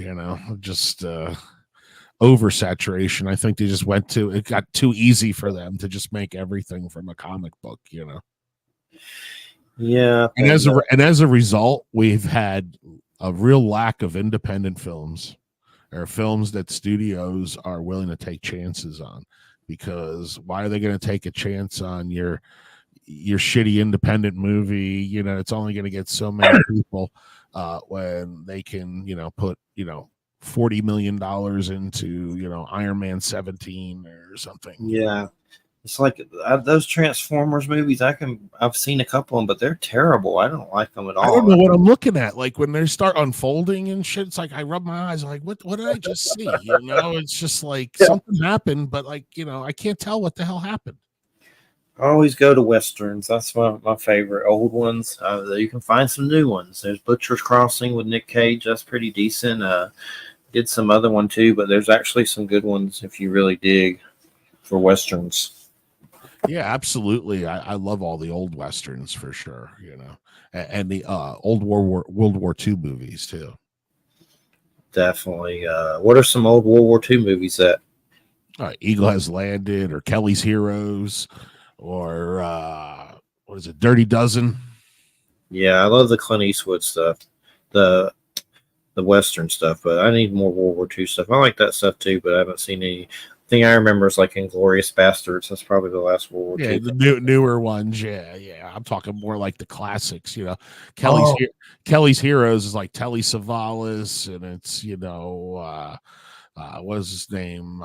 Just. Oversaturation. I think they just it got too easy for them to just make everything from a comic book, Yeah. And as a result, we've had a real lack of independent films, or films that studios are willing to take chances on. Because why are they going to take a chance on your shitty independent movie? It's only going to get so many people when they can, put, $40 million into Iron Man 17 or something. Yeah, it's like those Transformers movies. I've seen a couple of them, but they're terrible. I don't like them at all. I don't know what I'm looking at. Like when they start unfolding and shit, it's like I rub my eyes. I'm like, what did I just see? It's just like something happened, but like I can't tell what the hell happened. I always go to Westerns. That's my favorite. Old ones. You can find some new ones. There's Butcher's Crossing with Nick Cage. That's pretty decent. Did some other one too, but there's actually some good ones if you really dig for Westerns. Yeah, absolutely. I love all the old Westerns for sure, and the old World War II movies too. Definitely. What are some old World War II movies that? Eagle Has Landed, or Kelly's Heroes, or what is it, Dirty Dozen? Yeah, I love the Clint Eastwood stuff, the Western stuff, but I need more World War II stuff. I like that stuff too, but I haven't seen any. I thing I remember is like Inglorious Bastards. That's probably the last World War Yeah, II. the newer ones. Yeah. I'm talking more like the classics. Kelly's Heroes is like Telly Savalas, and it's what is his name?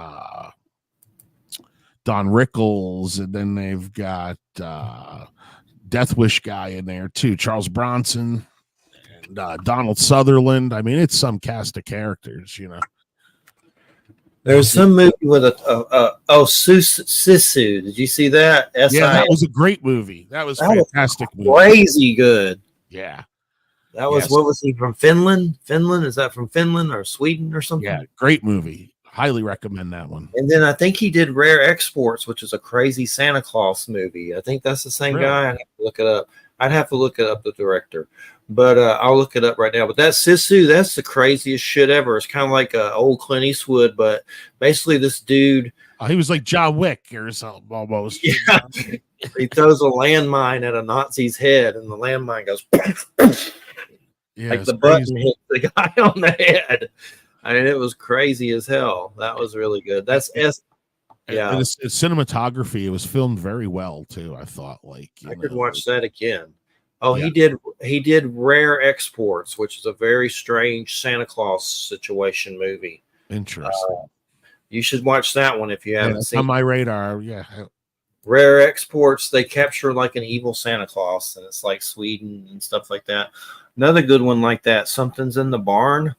Don Rickles, and then they've got Death Wish guy in there too, Charles Bronson, and Donald Sutherland. I mean, it's some cast of characters. There's some movie with Sisu. Did you see that? Yeah, that was a great movie. That was fantastic. Crazy good. Yeah. That was What was he from? Finland? Is that from Finland or Sweden or something? Yeah, great movie. Highly recommend that one. And then I think he did Rare Exports, which is a crazy Santa Claus movie. I think that's the same guy. I'd have to look it up. The director. But I'll look it up right now. But that Sisu, that's the craziest shit ever. It's kind of like old Clint Eastwood, but basically this dude. He was like John Wick or something almost. Yeah. He throws a landmine at a Nazi's head, and the landmine goes like the button hits the guy on the head. I mean, it was crazy as hell. That was really good. That's yeah. And its cinematography, it was filmed very well too. I thought, I could watch that again. Oh, yeah. He did Rare Exports, which is a very strange Santa Claus situation movie. Interesting. You should watch that one if you haven't seen. On my radar, yeah. Rare Exports, they capture like an evil Santa Claus, and it's like Sweden and stuff like that. Another good one like that, Something's in the Barn.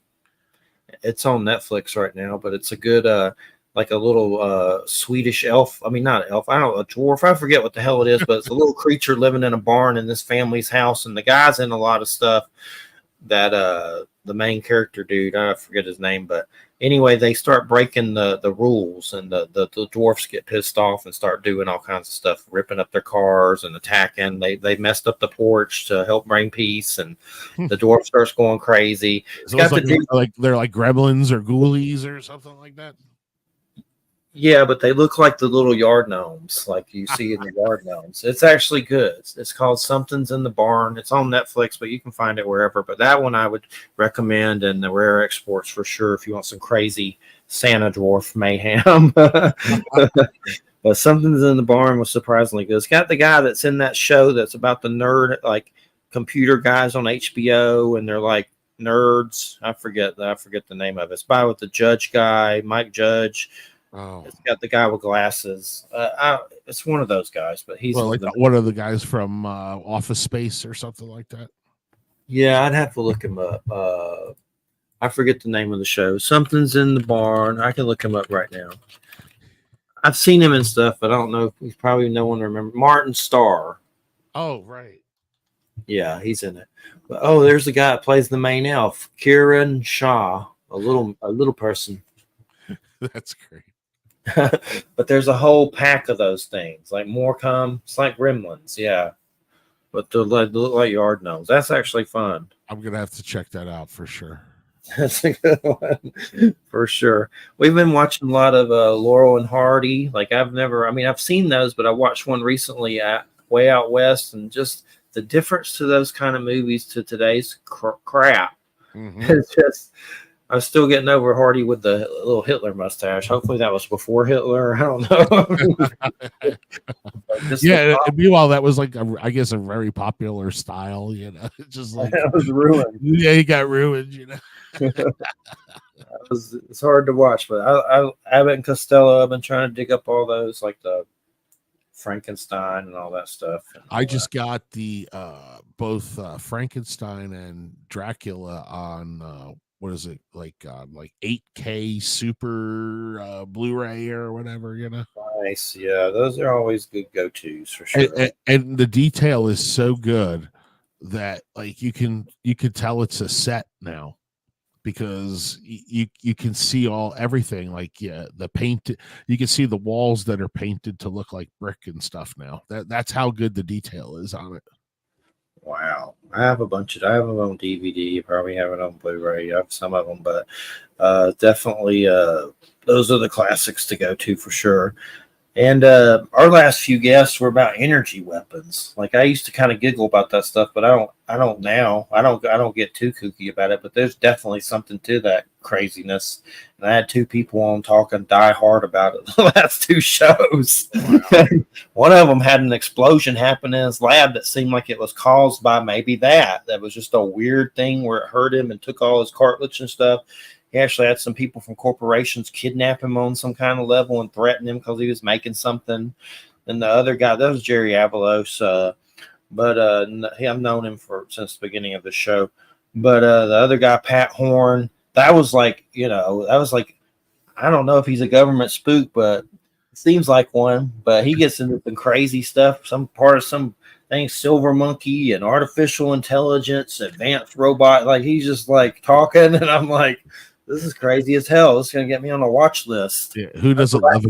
It's on Netflix right now, but it's a good like a little Swedish elf. I mean, not elf. I don't know, a dwarf. I forget what the hell it is, but it's a little creature living in a barn in this family's house. And the guy's in a lot of stuff that the main character dude, I forget his name, but anyway, they start breaking the rules, and the dwarfs get pissed off and start doing all kinds of stuff, ripping up their cars and attacking. They messed up the porch to help bring peace, and the dwarf starts going crazy. So they're like gremlins or ghoulies or something like that. Yeah, but they look like the little yard gnomes, like you see in the yard gnomes. It's actually good. It's called Something's in the Barn. It's on Netflix, but you can find it wherever. But that one I would recommend, and the Rare Exports for sure if you want some crazy Santa dwarf mayhem. But Something's in the Barn was surprisingly good. It's got the guy that's in that show that's about the nerd, like computer guys on HBO, and they're like nerds. I forget the name of it. It's by with the Judge guy, Mike Judge. Oh, it's got the guy with glasses. It's one of those guys, but he's like one of the guys from Office Space or something like that. Yeah, I'd have to look him up. I forget the name of the show. Something's in the Barn. I can look him up right now. I've seen him and stuff, but I don't know. He's probably no one remember. Martin Starr. Oh, right. Yeah, he's in it. But, there's the guy that plays the main elf, Kieran Shaw, a little person. That's great. But there's a whole pack of those things. Like more come. It's like Gremlins, yeah. But they look like yard gnomes. That's actually fun. I'm gonna have to check that out for sure. That's a good one for sure. We've been watching a lot of Laurel and Hardy. Like I've seen those, but I watched one recently at Way Out West, and just the difference to those kind of movies to today's crap. Mm-hmm. It's just. I was still getting over Hardy with the little Hitler mustache. Hopefully that was before Hitler. I don't know. Yeah. Meanwhile, that was like, I guess, a very popular style. Just like that was ruined. Yeah, he got ruined. It's hard to watch, but I Abbott and Costello. I've been trying to dig up all those, like the Frankenstein and all that stuff. I just got the both Frankenstein and Dracula on. What is it like 8K super Blu-ray or whatever, Nice. Yeah, those are always good go-tos for sure. And the detail is so good that like you can tell it's a set now, because you can see everything, like the paint. You can see the walls that are painted to look like brick and stuff now. That's how good the detail is on it. Wow. I have them on DVD. You probably have it on Blu-ray. I have some of them, but definitely those are the classics to go to for sure. And our last few guests were about energy weapons. Like I used to kind of giggle about that stuff, but I don't now. I don't get too kooky about it. But there's definitely something to that craziness. And I had two people on talking die hard about it the last two shows. Wow. One of them had an explosion happen in his lab that seemed like it was caused by maybe that. That was just a weird thing where it hurt him and took all his cartilage and stuff. He actually had some people from corporations kidnap him on some kind of level and threaten him because he was making something. And the other guy, that was Jerry Avalos, but I've known him since the beginning of the show. But the other guy, Pat Horn, that was like, I don't know if he's a government spook, but it seems like one. But he gets into some crazy stuff, some part of some thing, Silver Monkey and artificial intelligence, advanced robot. Like he's just like talking, and I'm like, this is crazy as hell. This is gonna get me on a watch list. Yeah, who doesn't love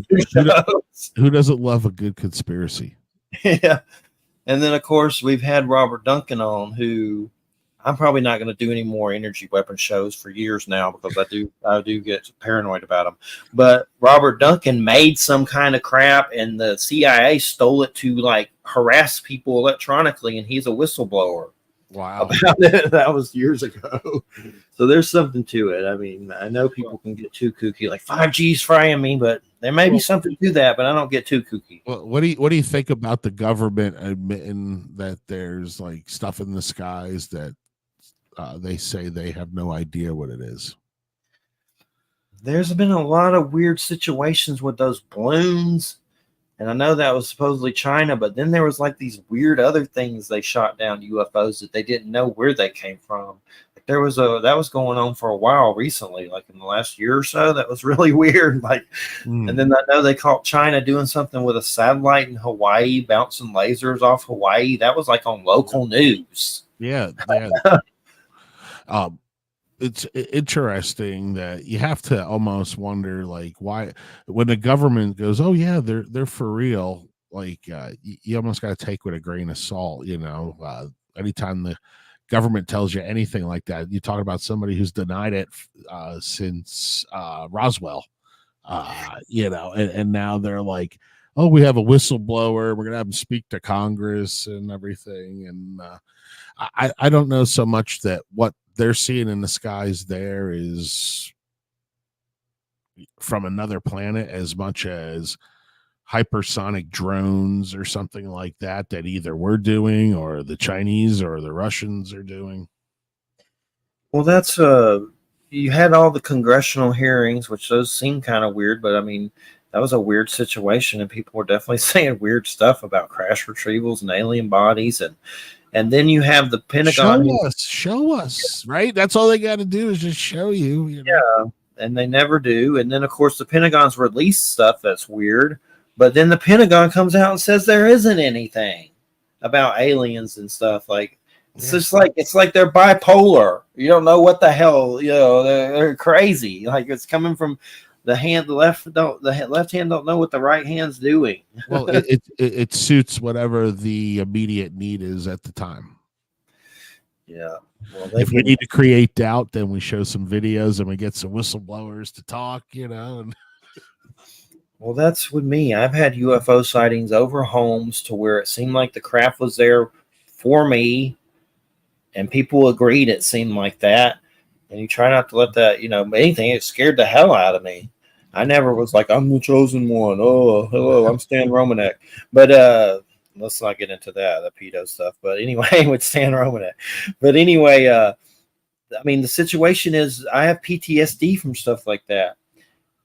a good conspiracy? Yeah. And then of course we've had Robert Duncan on, who I'm probably not going to do any more energy weapon shows for years now because I do get paranoid about them. But Robert Duncan made some kind of crap, and the CIA stole it to like harass people electronically, and he's a whistleblower. Wow. About it. That was years ago. So there's something to it. I mean, I know people can get too kooky, like 5G's frying me, but there may be something to that, but I don't get too kooky. Well, what do you think about the government admitting that there's like stuff in the skies that they say they have no idea what it is? There's been a lot of weird situations with those balloons. And I know that was supposedly China, but then there was like these weird other things they shot down UFOs that they didn't know where they came from. Like that was going on for a while recently, like in the last year or so. That was really weird. Like, and then I know they caught China doing something with a satellite in Hawaii, bouncing lasers off Hawaii. That was like on local news. Yeah. It's interesting that you have to almost wonder, like, why when the government goes, oh yeah, they're for real, like you almost got to take with a grain of salt, anytime the government tells you anything like that. You talk about somebody who's denied it since Roswell, and now they're like, oh, we have a whistleblower, we're gonna have him speak to Congress and everything. And I don't know so much that what they're seeing in the skies there is from another planet as much as hypersonic drones or something like that either we're doing or the Chinese or the Russians are doing. Well, that's you had all the congressional hearings, which those seem kind of weird, but I mean, that was a weird situation, and people were definitely saying weird stuff about crash retrievals and alien bodies. And then you have the Pentagon. Show us, right? That's all they got to do is just show you. Yeah, and they never do. And then, of course, the Pentagon's released stuff that's weird. But then the Pentagon comes out and says there isn't anything about aliens and stuff. Like it's just like they're bipolar. You don't know what the hell. They're crazy. Like it's coming from the hand. The left hand don't know what the right hand's doing. Well, it suits whatever the immediate need is at the time. Yeah. Well, if we need to create doubt, then we show some videos and we get some whistleblowers to talk. Well, that's with me. I've had UFO sightings over homes to where it seemed like the craft was there for me, and people agreed it seemed like that. And you try not to let that, anything. It scared the hell out of me. I never was like, I'm the chosen one. Oh, hello, I'm Stan Romanek. But let's not get into that, the pedo stuff. But anyway, with Stan Romanek. But anyway, I mean, the situation is I have PTSD from stuff like that.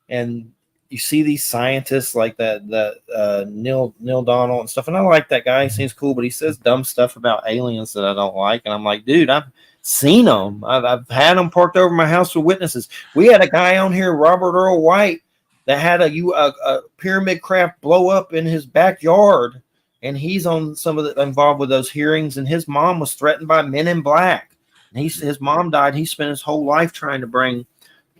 And you see these scientists like that Neil Donald and stuff. And I like that guy. He seems cool, but he says dumb stuff about aliens that I don't like. And I'm like, dude, I've seen them. I've had them parked over my house with witnesses. We had a guy on here, Robert Earl White, that had a pyramid craft blow up in his backyard, and he's on some of the involved with those hearings. And his mom was threatened by men in black. And his mom died. He spent his whole life trying to bring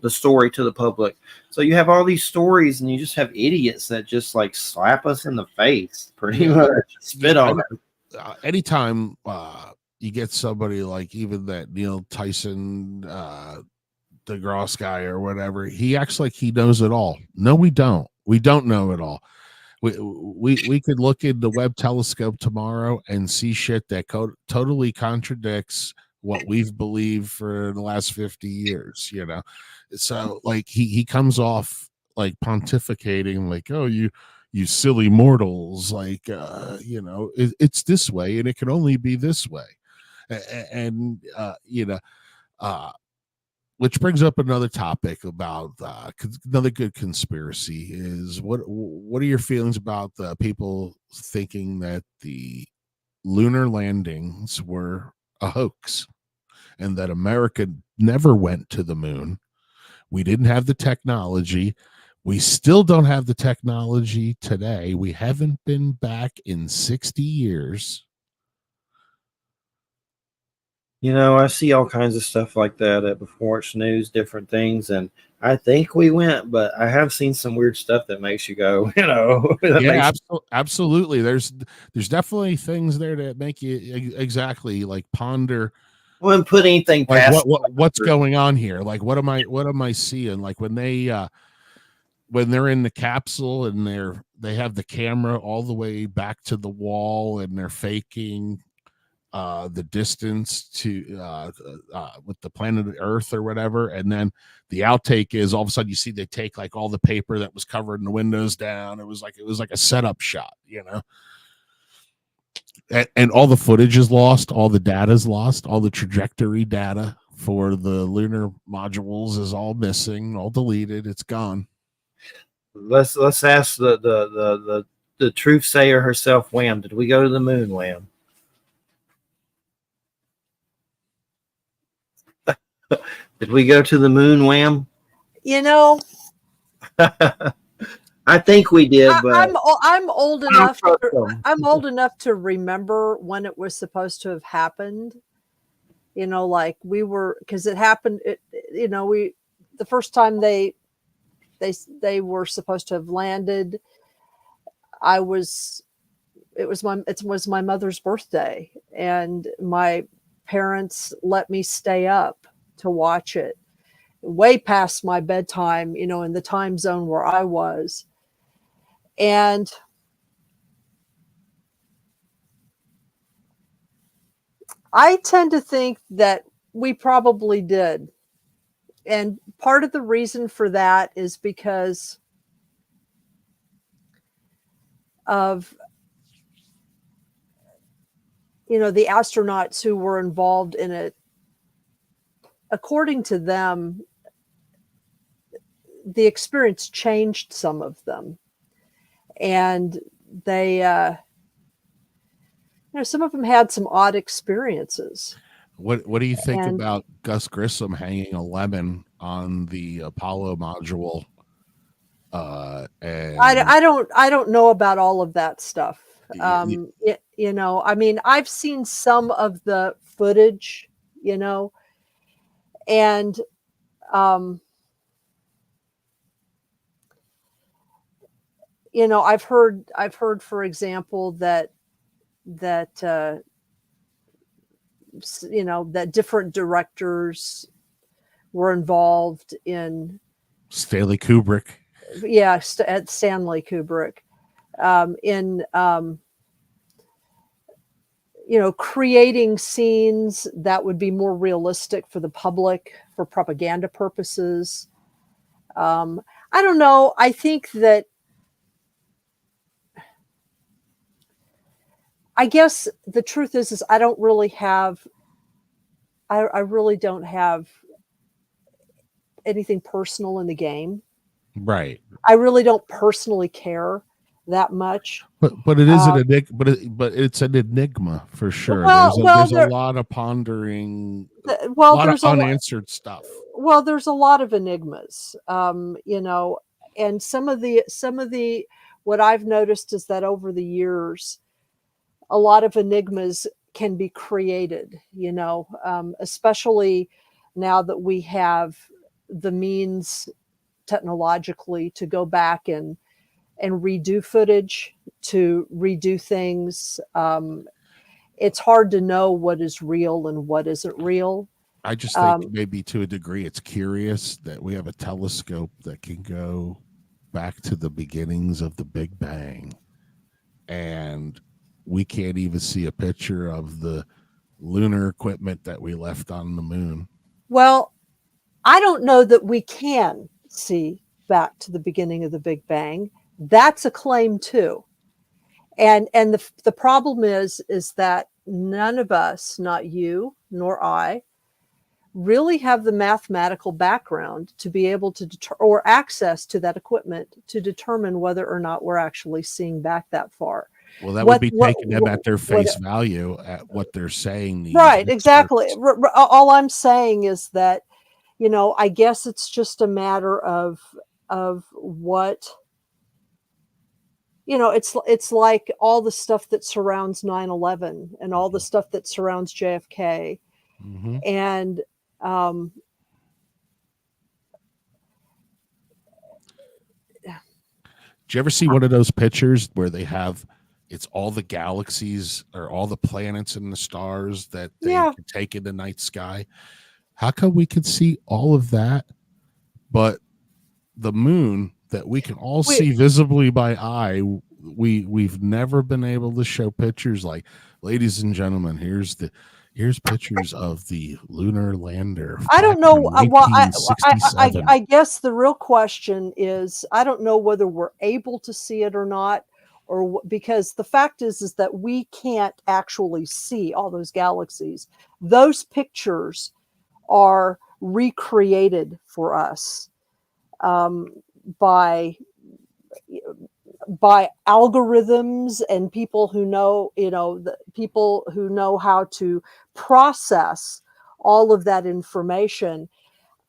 the story to the public. So you have all these stories, and you just have idiots that just like slap us in the face, pretty much, spit on it. Anytime you get somebody like even that Neil Tyson DeGrasse guy or whatever, he acts like he knows it all. No, we don't. We don't know it all. we could look in the Webb telescope tomorrow and see shit that totally contradicts what we've believed for the last 50 years, you know. So like he comes off like pontificating, like, oh, you silly mortals, like you know, it's this way and it can only be this way. And you know, which brings up another topic about another good conspiracy is what are your feelings about people thinking that the lunar landings were a hoax and that America never went to the moon? We didn't have the technology. We still don't have the technology today. We haven't been back in 60 years. You know, I see all kinds of stuff like that at Before It's News, different things, and I think we went, but I have seen some weird stuff that makes you go, you know. Yeah, absolutely. There's definitely things there that make you exactly like ponder. Wouldn't put anything like past what's going on here. Like what am I seeing? Like when they're in the capsule and they have the camera all the way back to the wall and they're faking the distance to with the planet Earth or whatever, and then the outtake is all of a sudden you see they take like all the paper that was covered in the windows down. It was like a setup shot, you know. And all the footage is lost, all the data is lost, all the trajectory data for the lunar modules is all missing, all deleted, it's gone. Let's ask the truth sayer herself, Wham. Did we go to the moon, Wham? Did we go to the moon, Wham? You know, I think we did, but I'm old enough. I'm old enough to remember when it was supposed to have happened. You know, like we were, because it happened. You know, the first time they were supposed to have landed. It was my mother's birthday, and my parents let me stay up to watch it way past my bedtime, you know, in the time zone where I was. And I tend to think that we probably did. And part of the reason for that is because of, you know, the astronauts who were involved in it. According to them, the experience changed some of them. And they, you know, some of them had some odd experiences. What do you think about Gus Grissom hanging a lemon on the Apollo module? And I don't know about all of that stuff. You know, I mean, I've seen some of the footage, you know, and you know, I've heard, for example, that you know, that different directors were involved in Stanley Kubrick. Yeah, Stanley Kubrick, in you know, creating scenes that would be more realistic for the public for propaganda purposes. I don't know. I think that, I guess the truth is I don't really have, I really don't have anything personal in the game. Right. I really don't personally care that much. But it is an enigma. But it's an enigma for sure. There's a lot of pondering. There's unanswered stuff. Well, there's a lot of enigmas, you know, and some of the what I've noticed is that over the years, a lot of enigmas can be created, you know, especially now that we have the means technologically to go back and redo footage, to redo things. It's hard to know what is real and what isn't real. I just think maybe to a degree it's curious that we have a telescope that can go back to the beginnings of the Big Bang, and we can't even see a picture of the lunar equipment that we left on the moon. Well, I don't know that we can see back to the beginning of the Big Bang. That's a claim too. And the problem is that none of us, not you nor I, really have the mathematical background to be able to or access to that equipment to determine whether or not we're actually seeing back that far. Well, that would be taking them at their face value at what they're saying. Right, exactly. All I'm saying is that, I guess it's just a matter of what, it's like all the stuff that surrounds 9/11 and all the stuff that surrounds JFK. Mm-hmm. And did you ever see one of those pictures where they have it's all the galaxies or all the planets and the stars that they can take in the night sky? How come we can see all of that, but the moon that we can all see visibly by eye, we've never been able to show pictures like, ladies and gentlemen, here's pictures of the lunar lander. I don't know. Well, I guess the real question is, I don't know whether we're able to see it or not, or because the fact is that we can't actually see all those galaxies. Those pictures are recreated for us by algorithms and people who know, the people who know how to process all of that information.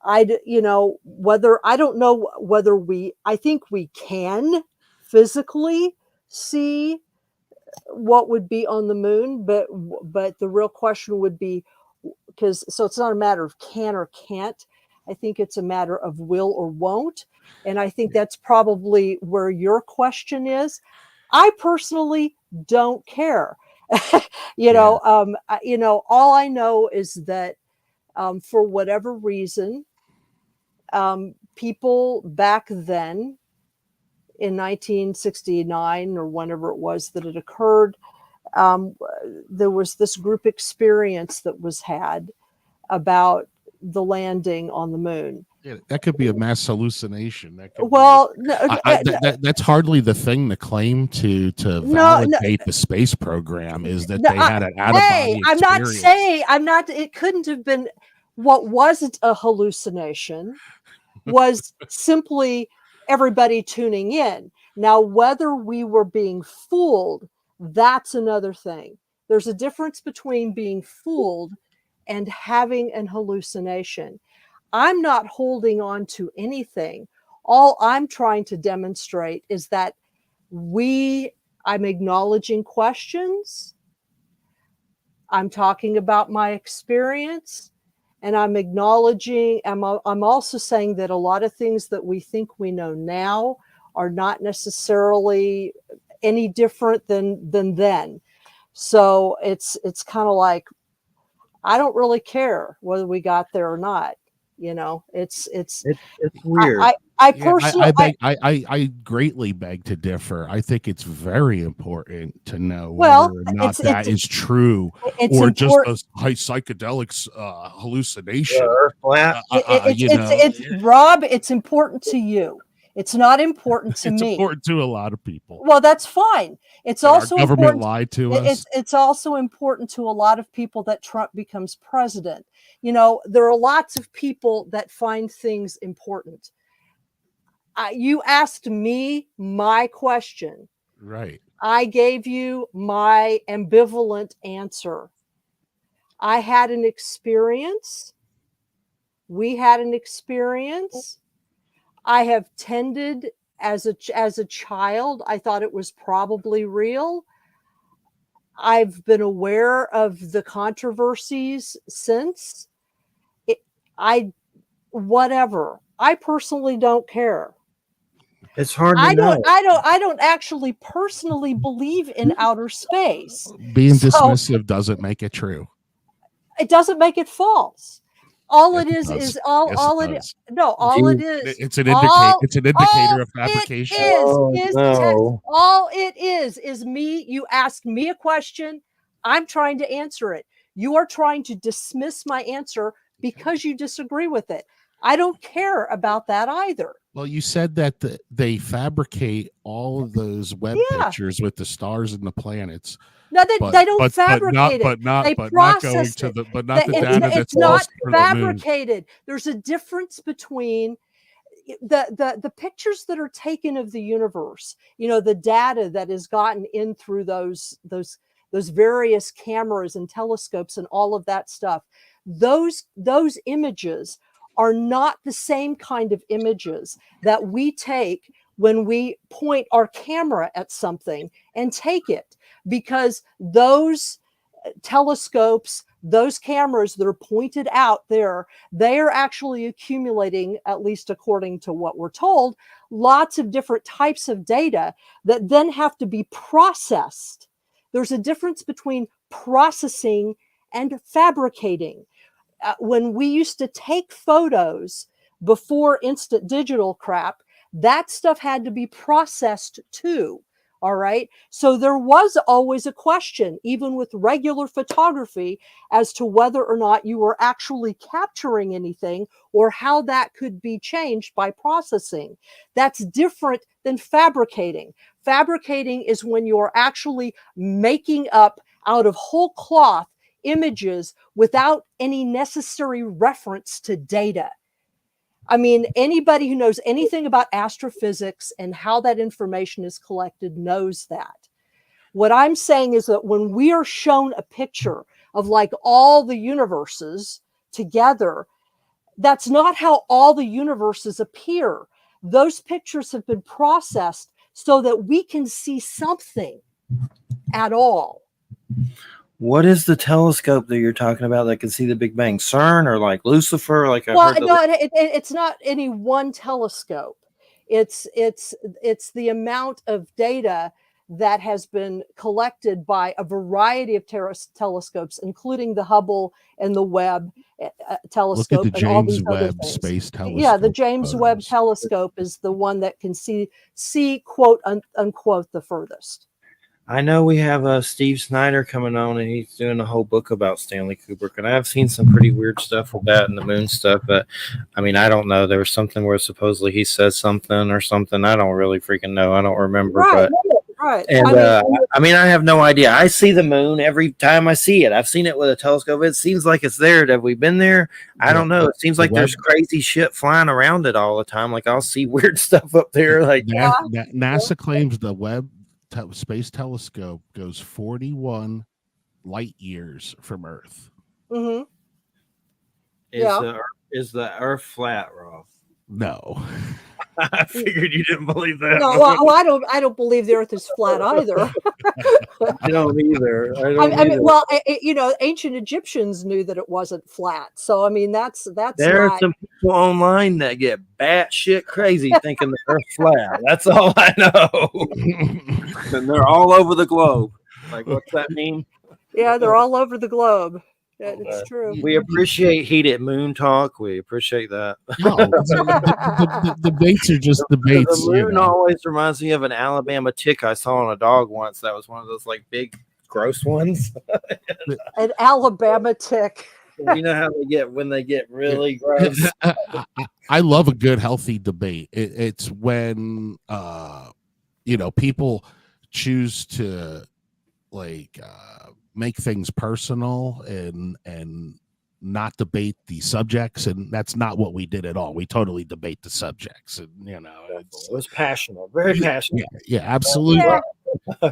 I don't know whether I think we can physically see what would be on the moon, but the real question would be, so it's not a matter of can or can't. I think it's a matter of will or won't. And I think that's probably where your question is. I personally don't care. All I know is that for whatever reason, people back then in 1969 or whenever it was that it occurred, there was this group experience that was had about the landing on the moon. Yeah, that could be a mass hallucination. That's hardly the thing to claim to validate the space program is that they had an out-of-body experience. It couldn't have been. What wasn't a hallucination was simply everybody tuning in. Now, whether we were being fooled, that's another thing. There's a difference between being fooled and having an hallucination. I'm not holding on to anything. All I'm trying to demonstrate is that I'm acknowledging questions. I'm talking about my experience, and I'm also saying that a lot of things that we think we know now are not necessarily any different than then. So it's kind of like, I don't really care whether we got there or not. It's weird. I greatly beg to differ. I think it's very important to know whether or not that is true, or just a psychedelics hallucination. Rob, it's important to you. It's not important to me. It's important to a lot of people. Well, that's fine. It's also our government important. Lied to us. It's also important to a lot of people that Trump becomes president. There are lots of people that find things important. You asked me my question. Right. I gave you my ambivalent answer. I had an experience. We had an experience. I have tended as a child, I thought it was probably real. I've been aware of the controversies since. Whatever. I personally don't care. It's hard to know. I don't actually personally believe in outer space. Being dismissive doesn't make it true. It doesn't make it false. All Yes, it it is does. is all Yes, all it it does. no all You- it is It's an all indicator of it fabrication. Oh, is no. all it is me. You ask me a question, I'm trying to answer it. You are trying to dismiss my answer because you disagree with it. I don't care about that either. Well, you said that they fabricate all of those web Yeah. pictures with the stars and the planets. No, they don't fabricate it. They Not going process to it. the not the It's, data it's that's not lost for the moon. fabricated. There's a difference between the pictures that are taken of the universe, the data that is gotten in through those various cameras and telescopes and all of that stuff. Those images are not the same kind of images that we take when we point our camera at something and take it, because those telescopes, those cameras that are pointed out there, they are actually accumulating, at least according to what we're told, lots of different types of data that then have to be processed. There's a difference between processing and fabricating. When we used to take photos before instant digital crap, that stuff had to be processed too. All right. So there was always a question, even with regular photography, as to whether or not you were actually capturing anything or how that could be changed by processing. That's different than fabricating. Fabricating is when you're actually making up out of whole cloth images without any necessary reference to data. I mean, anybody who knows anything about astrophysics and how that information is collected knows that. What I'm saying is that when we are shown a picture of like all the universes together, that's not how all the universes appear. Those pictures have been processed so that we can see something at all. What is the telescope that you're talking about that can see the Big Bang? CERN or like Lucifer? Like Well, no, it's not any one telescope. It's the amount of data that has been collected by a variety of telescopes, including the Hubble and the Webb telescope. Look at the and all these James other Webb things. Space Telescope. Yeah, the James Webb photos. telescope is the one that can see quote unquote the furthest. I know we have Steve Snyder coming on, and he's doing a whole book about Stanley Kubrick, and I've seen some pretty weird stuff with that and the moon stuff. But I mean, I don't know. There was something where supposedly he says something or something. I don't really freaking know. I don't remember. Right, but right. and I mean, I have no idea. I see the moon every time I see it. I've seen it with a telescope. It seems like it's there. Have we been there? I don't know. It seems like there's crazy shit flying around it all the time. Like I'll see weird stuff up there. Like NASA claims the Webb Space Telescope goes 41 light years from Earth. Mm-hmm. Is the Earth flat, Rob? No. I figured you didn't believe that. No, well, I don't believe the Earth is flat either. I don't either. I mean, well, ancient Egyptians knew that it wasn't flat. So I mean, that's. There are some people online that get batshit crazy thinking the Earth's flat. That's all I know. And they're all over the globe. Like, what's that mean? Yeah, they're all over the globe. It's true. We appreciate heated moon talk. We appreciate that. No, the debates are just debates. The moon always reminds me of an Alabama tick I saw on a dog once. That was one of those like big, gross ones. An Alabama tick. You know how they get when they get really gross. I love a good, healthy debate. It's when people choose to make things personal and not debate the subjects, and that's not what we did at all. We totally debate the subjects, and it was passionate, very passionate. Yeah, absolutely. Yeah.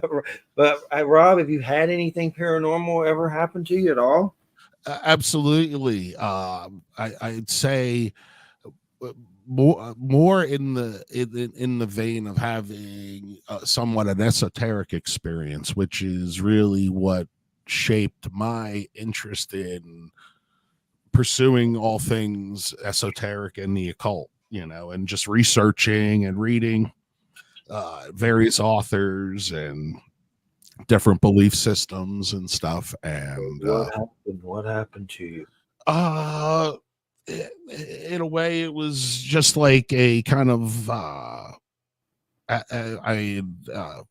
But Rob, have you had anything paranormal ever happen to you at all? Absolutely. I'd say more in the vein of having somewhat an esoteric experience, which is really what shaped my interest in pursuing all things esoteric and the occult, and just researching and reading various authors and different belief systems and stuff. And what happened to you? in a way, it was just like a kind of I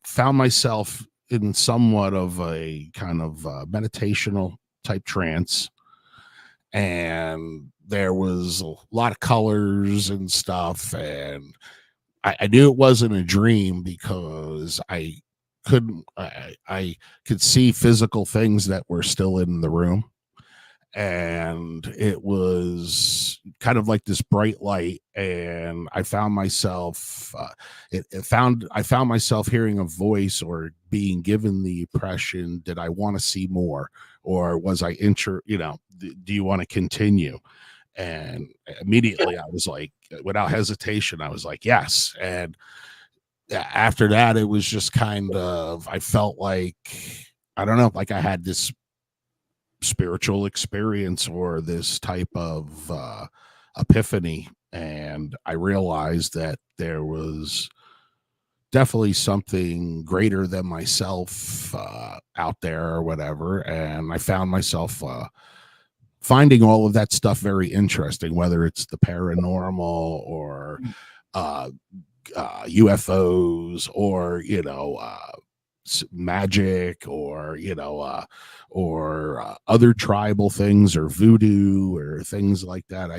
found myself in somewhat of a kind of meditational type trance, and there was a lot of colors and stuff, and I knew it wasn't a dream because I could see physical things that were still in the room, and it was kind of like this bright light, and I found myself I found myself hearing a voice or being given the impression, did I want to see more, or was I do you want to continue? And immediately I was like, without hesitation, I was like, yes. And after that, it was just kind of, I felt like, I don't know, like I had this spiritual experience or this type of epiphany, and I realized that there was definitely something greater than myself out there or whatever, and I found myself finding all of that stuff very interesting, whether it's the paranormal or UFOs or magic or other tribal things or voodoo or things like that.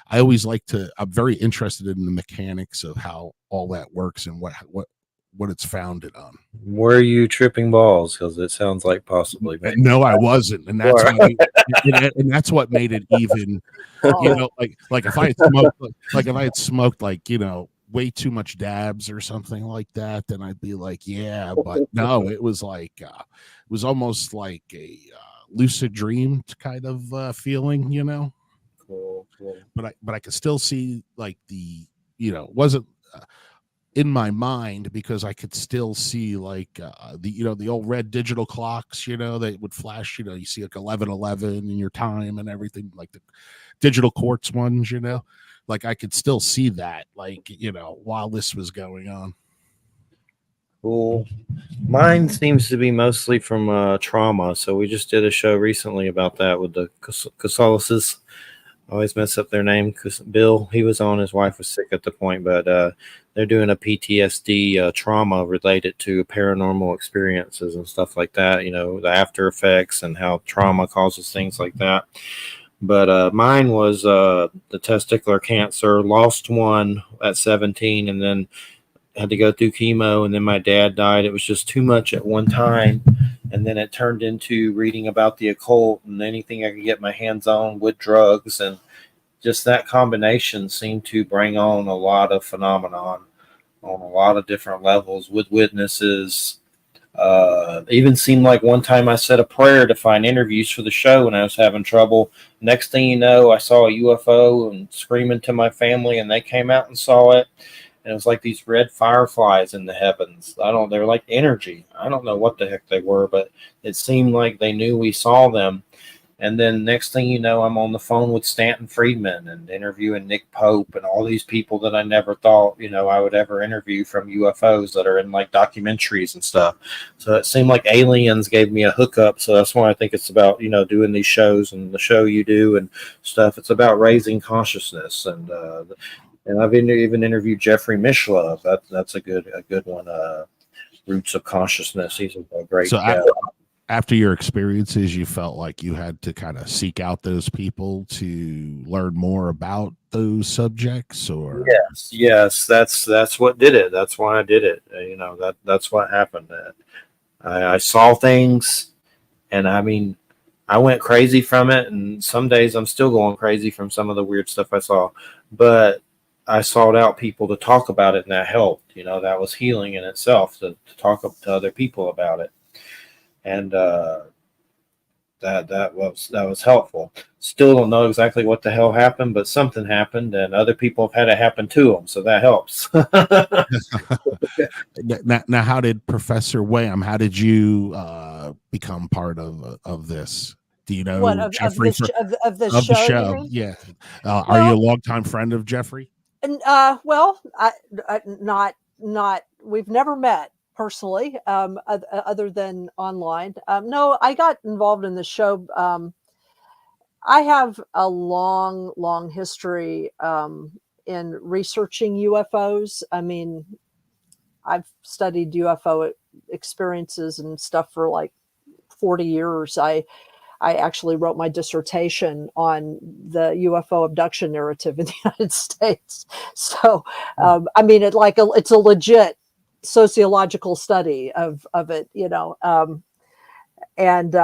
I always like to, I'm very interested in the mechanics of how all that works and what it's founded on. Were you tripping balls? Because it sounds like possibly. Maybe. No, I wasn't, and that's and that's what made it even. Like if I had smoked way too much dabs or something like that, then I'd be like, yeah, but no, it was like it was almost like a lucid dream kind of feeling, Cool. But I could still see like the it wasn't in my mind, because I could still see like the old red digital clocks, that would flash, you see like 11:11 in your time and everything, like the digital quartz ones, like I could still see that, like, while this was going on. Cool. Mine seems to be mostly from trauma. So we just did a show recently about that with the Casalises. I always mess up their name. Bill, he was on. His wife was sick at the point, but they're doing a PTSD trauma related to paranormal experiences and stuff like that. The after effects and how trauma causes things like that. But mine was the testicular cancer. Lost one at 17, and then had to go through chemo, and then my dad died. It was just too much at one time, and then it turned into reading about the occult and anything I could get my hands on with drugs, and just that combination seemed to bring on a lot of phenomenon on a lot of different levels with witnesses. Even seemed like one time I said a prayer to find interviews for the show and I was having trouble. Next thing you know, I saw a UFO and screaming to my family, and they came out and saw it. And it was like these red fireflies in the heavens. They were like energy. I don't know what the heck they were, but it seemed like they knew we saw them. And then next thing you know, I'm on the phone with Stanton Friedman and interviewing Nick Pope and all these people that I never thought, I would ever interview from UFOs that are in like documentaries and stuff. So it seemed like aliens gave me a hookup. So that's why I think it's about, doing these shows and the show you do and stuff. It's about raising consciousness. And I've even interviewed Jeffrey Mishlove. That's a good one. Roots of Consciousness. He's a great guy. After your experiences, you felt like you had to kind of seek out those people to learn more about those subjects, or yes, that's what did it. That's why I did it. That's what happened. I saw things, and I mean, I went crazy from it, and some days I'm still going crazy from some of the weird stuff I saw. But I sought out people to talk about it, and that helped. That was healing in itself to talk to other people about it. And that was helpful. Still don't know exactly what the hell happened, but something happened, and other people have had it happen to them, so that helps. Now, how did Professor Wham? How did you become part of this? Do you know Jeffrey of the show? Yeah. Are you a longtime friend of Jeffrey? And not we've never met personally, other than online. No, I got involved in the show I have a long history in researching UFOs. I mean, I've studied UFO experiences and stuff for like 40 years. I actually wrote my dissertation on the UFO abduction narrative in the United States. So, I mean, it's a legit sociological study of it, you know. And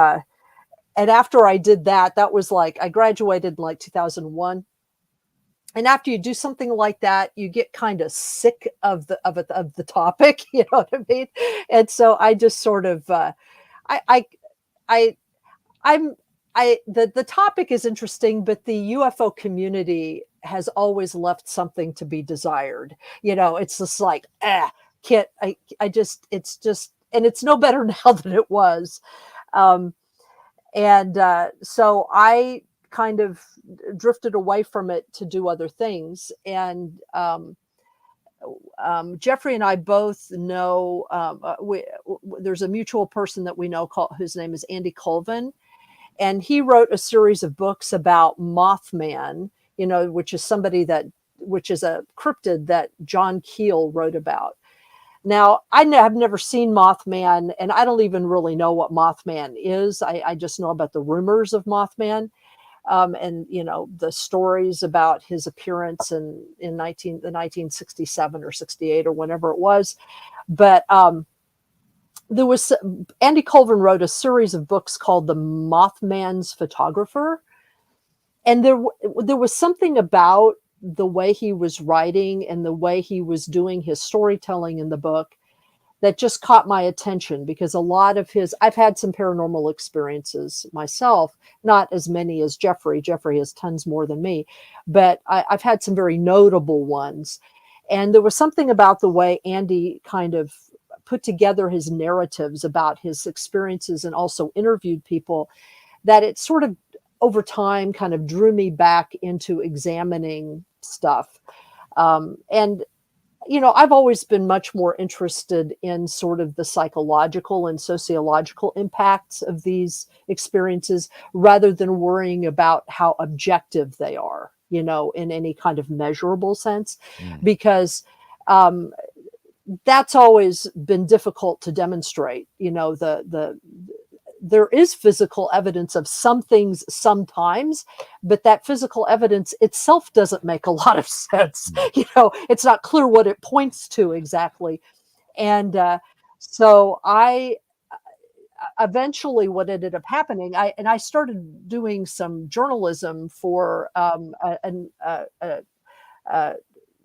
after I did that, that was like I graduated in like 2001. And after you do something like that, you get kind of sick of the topic, you know what I mean? And so I just sort of I I I'm the topic is interesting, but the UFO community has always left something to be desired. You know, it's just like, can't I just it's just and it's no better now than it was. Um, and so I kind of drifted away from it to do other things. And Jeffrey and I both know there's a mutual person that we know whose name is Andy Colvin, and he wrote a series of books about Mothman, you know, which is a cryptid that John Keel wrote about. Now, have never seen Mothman, and I don't even really know what Mothman is. I just know about the rumors of Mothman, and you know the stories about his appearance in 1967 or 68 or whenever it was. But there was Andy Colvin wrote a series of books called The Mothman's Photographer, and there was something about the way he was writing and the way he was doing his storytelling in the book that just caught my attention, because a lot of I've had some paranormal experiences myself, not as many as Jeffrey. Jeffrey has tons more than me, but I've had some very notable ones. And there was something about the way Andy kind of put together his narratives about his experiences and also interviewed people that it sort of over time kind of drew me back into examining stuff. And, you know, I've always been much more interested in sort of the psychological and sociological impacts of these experiences rather than worrying about how objective they are, you know, in any kind of measurable sense, because that's always been difficult to demonstrate. You know, there is physical evidence of some things sometimes, but that physical evidence itself doesn't make a lot of sense. You know, it's not clear what it points to exactly. And so I eventually what ended up happening, I started doing some journalism for a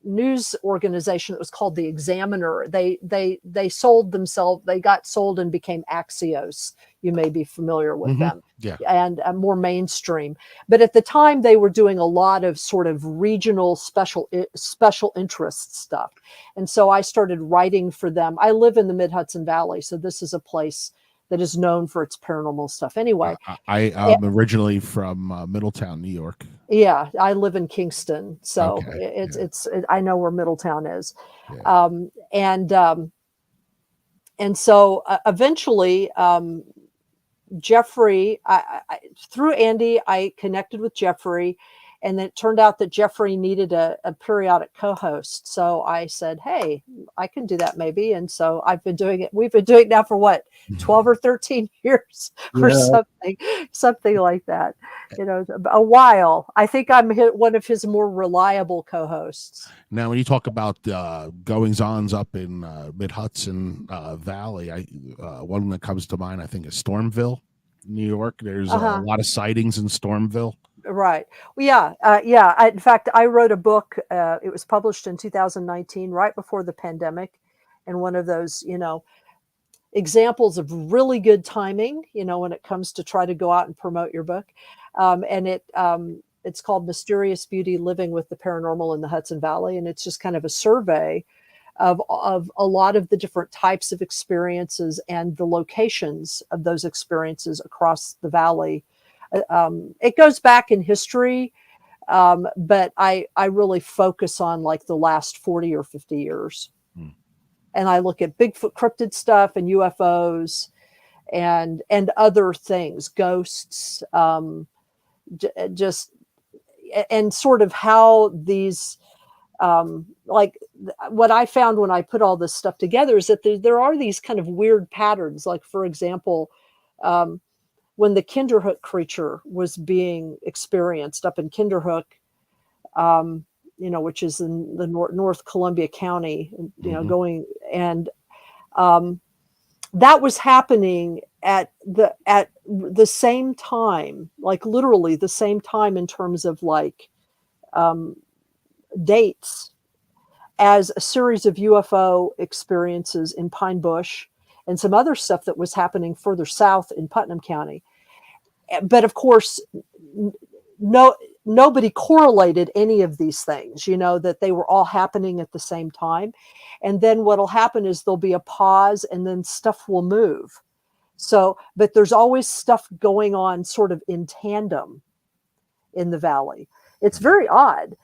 news organization that was called The Examiner. They sold themselves. They got sold and became Axios. You may be familiar with them. Yeah. And more mainstream. But at the time, they were doing a lot of sort of regional special interest stuff. And so I started writing for them. I live in the Mid-Hudson Valley, so this is a place that is known for its paranormal stuff. Anyway, I'm originally from Middletown, New York. Yeah, I live in Kingston, so Okay. I know where Middletown is. Yeah. And so eventually, Jeffrey, through Andy, I connected with Jeffrey, and then it turned out that Jeffrey needed a periodic co-host. So I said, hey, I can do that maybe. And so I've been doing it. We've been doing it now for what, 12 or 13 years or something like that. You know, a while. I think I'm one of his more reliable co-hosts. Now, when you talk about goings-ons up in Mid-Hudson Valley, one that comes to mind, I think, is Stormville, New York. There's a lot of sightings in Stormville. Right. Well, yeah. In fact, I wrote a book. It was published in 2019, right before the pandemic, and one of those, you know, examples of really good timing, you know, when it comes to try to go out and promote your book. And it's called Mysterious Beauty: Living with the Paranormal in the Hudson Valley. And it's just kind of a survey of a lot of the different types of experiences and the locations of those experiences across the valley. It goes back in history, but I really focus on like the last 40 or 50 years. And I look at Bigfoot cryptid stuff and UFOs and other things, ghosts, just and sort of how these like what I found when I put all this stuff together is that there are these kind of weird patterns. Like, for example, when the Kinderhook creature was being experienced up in Kinderhook, which is in the North Columbia County, going, and that was happening at the same time, like literally the same time in terms of like dates, as a series of UFO experiences in Pine Bush and some other stuff that was happening further south in Putnam County. But of course, nobody correlated any of these things, that they were all happening at the same time. And then what'll happen is there'll be a pause and then stuff will move. So, but there's always stuff going on sort of in tandem in the valley. It's very odd.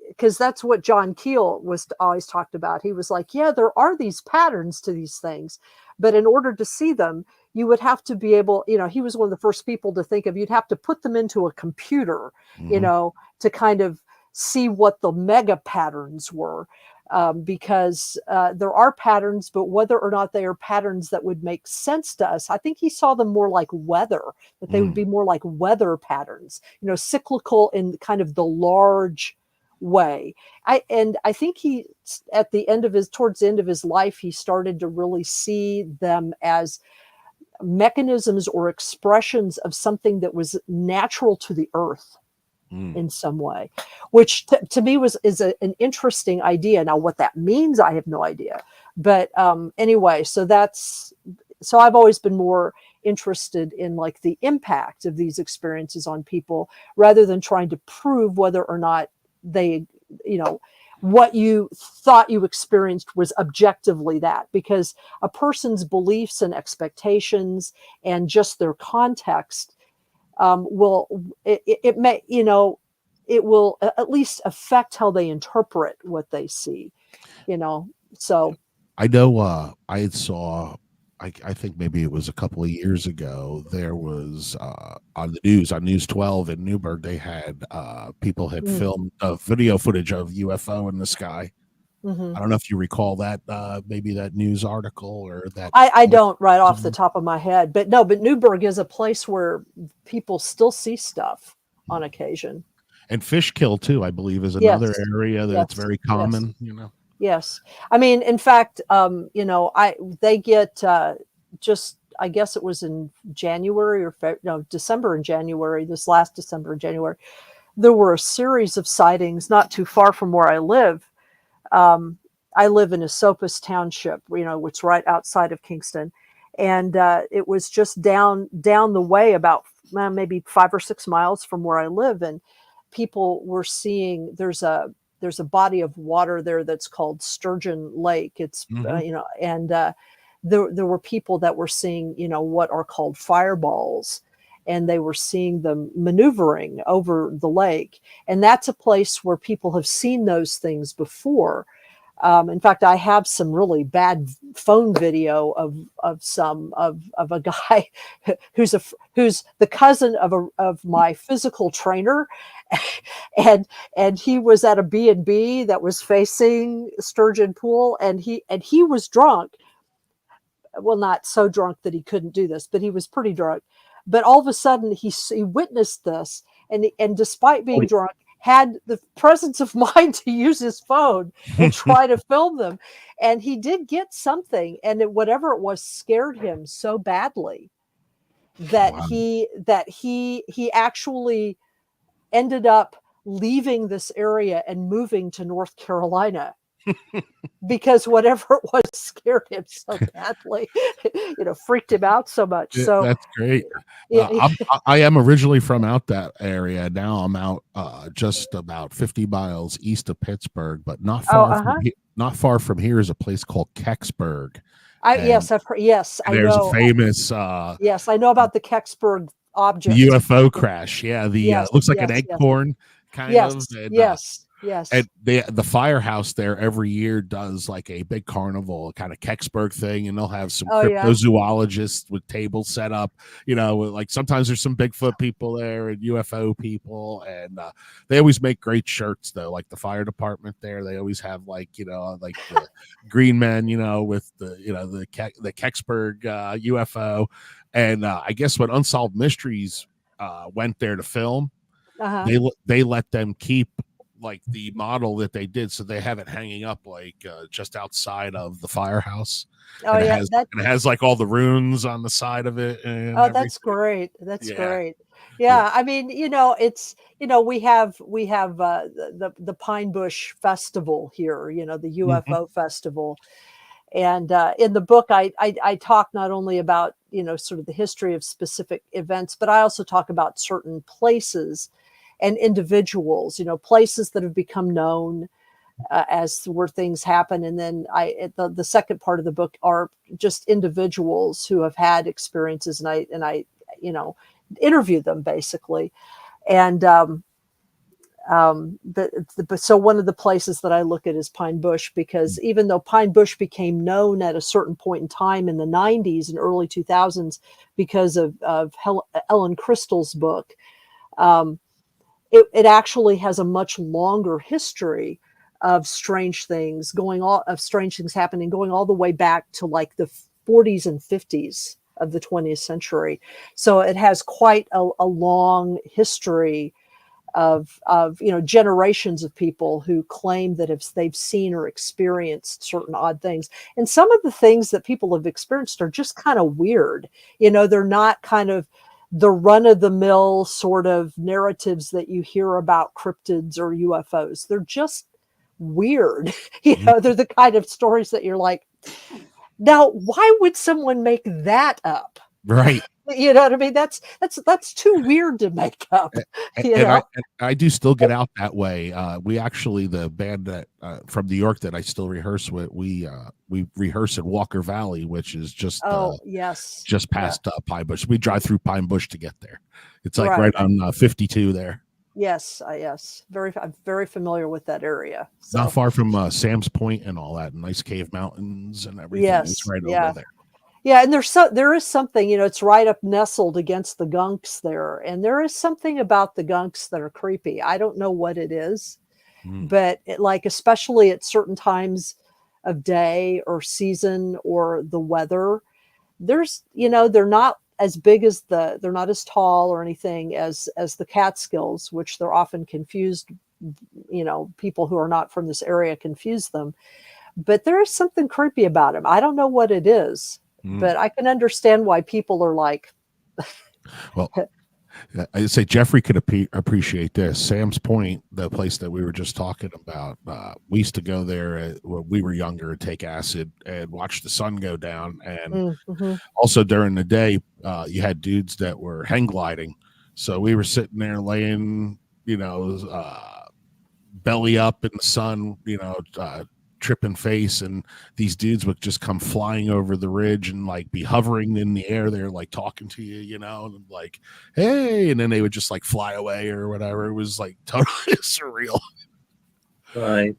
Because that's what John Keel was always talked about. He was like, yeah, there are these patterns to these things, but in order to see them, you would have to be able, he was one of the first people to think of, you'd have to put them into a computer, to kind of see what the mega patterns were. Because there are patterns, but whether or not they are patterns that would make sense to us, I think he saw them more like weather, that they would be more like weather patterns, cyclical in kind of the large way. I think he, towards the end of his life, he started to really see them as mechanisms or expressions of something that was natural to the earth in some way, which to me is an interesting idea. Now, what that means, I have no idea. But anyway, so I've always been more interested in like the impact of these experiences on people rather than trying to prove whether or not they, what you thought you experienced was objectively that, because a person's beliefs and expectations and just their context it will at least affect how they interpret what they see, so. I know I saw, I think maybe it was a couple of years ago, there was on the news, on News 12 in Newburgh, they had people had filmed video footage of UFO in the sky. I don't know if you recall that, maybe that news article or that. I don't right off the top of my head, but Newburgh is a place where people still see stuff on occasion. And Fishkill too, I believe, is another area that's very common, Yes. I mean, in fact, they get just, I guess it was in January December and January, this last December and January, there were a series of sightings not too far from where I live. I live in Esopus Township, which is right outside of Kingston. And it was just down the way about maybe 5 or 6 miles from where I live. And people were seeing, there's a body of water there that's called Sturgeon Lake. It's, and there were people that were seeing, what are called fireballs. And they were seeing them maneuvering over the lake. And that's a place where people have seen those things before. In fact, I have some really bad phone video of a guy who's the cousin of my physical trainer, and he was at a B&B that was facing Sturgeon Pool, and he was drunk. Well, not so drunk that he couldn't do this, but he was pretty drunk. But all of a sudden, he witnessed this, and despite being drunk, had the presence of mind to use his phone and try to film them. And he did get something, and whatever it was scared him so badly that he actually ended up leaving this area and moving to North Carolina. Because whatever it was scared him so badly, freaked him out so much. So that's great. I am originally from out that area. Now I'm out just about 50 miles east of Pittsburgh, but not far from here is a place called Kecksburg. Yes, I've heard. Yes, I know. There's a famous. Yes, I know about the Kecksburg object. The UFO crash. Yeah, looks like an eggcorn kind of. Yes. Yes. And the firehouse there every year does like a big carnival kind of Kecksburg thing, and they'll have some cryptozoologists with tables set up. Like sometimes there's some Bigfoot people there and UFO people, and they always make great shirts though. Like the fire department there, they always have like the green men, with the Kecksburg UFO, and I guess when Unsolved Mysteries went there to film, they let them keep like the model that they did, so they have it hanging up like just outside of the firehouse. And it has like all the runes on the side of it. And that's great. That's great. Yeah, I mean, it's we have the Pine Bush Festival here, the UFO festival. And in the book, I talk not only about sort of the history of specific events, but I also talk about certain places and individuals, places that have become known as where things happen. And then the second part of the book are just individuals who have had experiences, and I interview them basically. And so one of the places that I look at is Pine Bush, because even though Pine Bush became known at a certain point in time in the 90s and early 2000s because of Ellen Crystal's book, it actually has a much longer history of strange things happening, going all the way back to like the 40s and 50s of the 20th century. So it has quite a long history of generations of people who claim that they've seen or experienced certain odd things. And some of the things that people have experienced are just kind of weird. They're not kind of the run-of-the-mill sort of narratives that you hear about cryptids or UFOs. They're just weird. They're the kind of stories that you're like, now, why would someone make that up? Right. You know what I mean? That's too weird to make up. I do still get out that way. We actually, the band that from New York that I still rehearse with, we rehearse in Walker Valley, which is just past Pine Bush. We drive through Pine Bush to get there. It's like right on 52 there. Yes, I'm very familiar with that area. So. Not far from Sam's Point and all that, nice cave mountains and everything. Yes, it's right over there. Yeah, and there is something, it's right up nestled against the gunks there, and there is something about the gunks that are creepy. I don't know what it is, but especially at certain times of day or season or the weather, there's they're not as big as they're not as tall or anything as the Catskills, which they're often confused. People who are not from this area confuse them, but there is something creepy about them. I don't know what it is. But I can understand why people are like. Well, I'd say Jeffrey could appreciate this. Sam's Point, the place that we were just talking about, we used to go there when we were younger, take acid and watch the sun go down. And also during the day, you had dudes that were hang gliding. So we were sitting there laying, belly up in the sun, tripping face, and these dudes would just come flying over the ridge and like be hovering in the air there, like talking to you, and like, hey, and then they would just like fly away or whatever. It was like totally surreal. Right.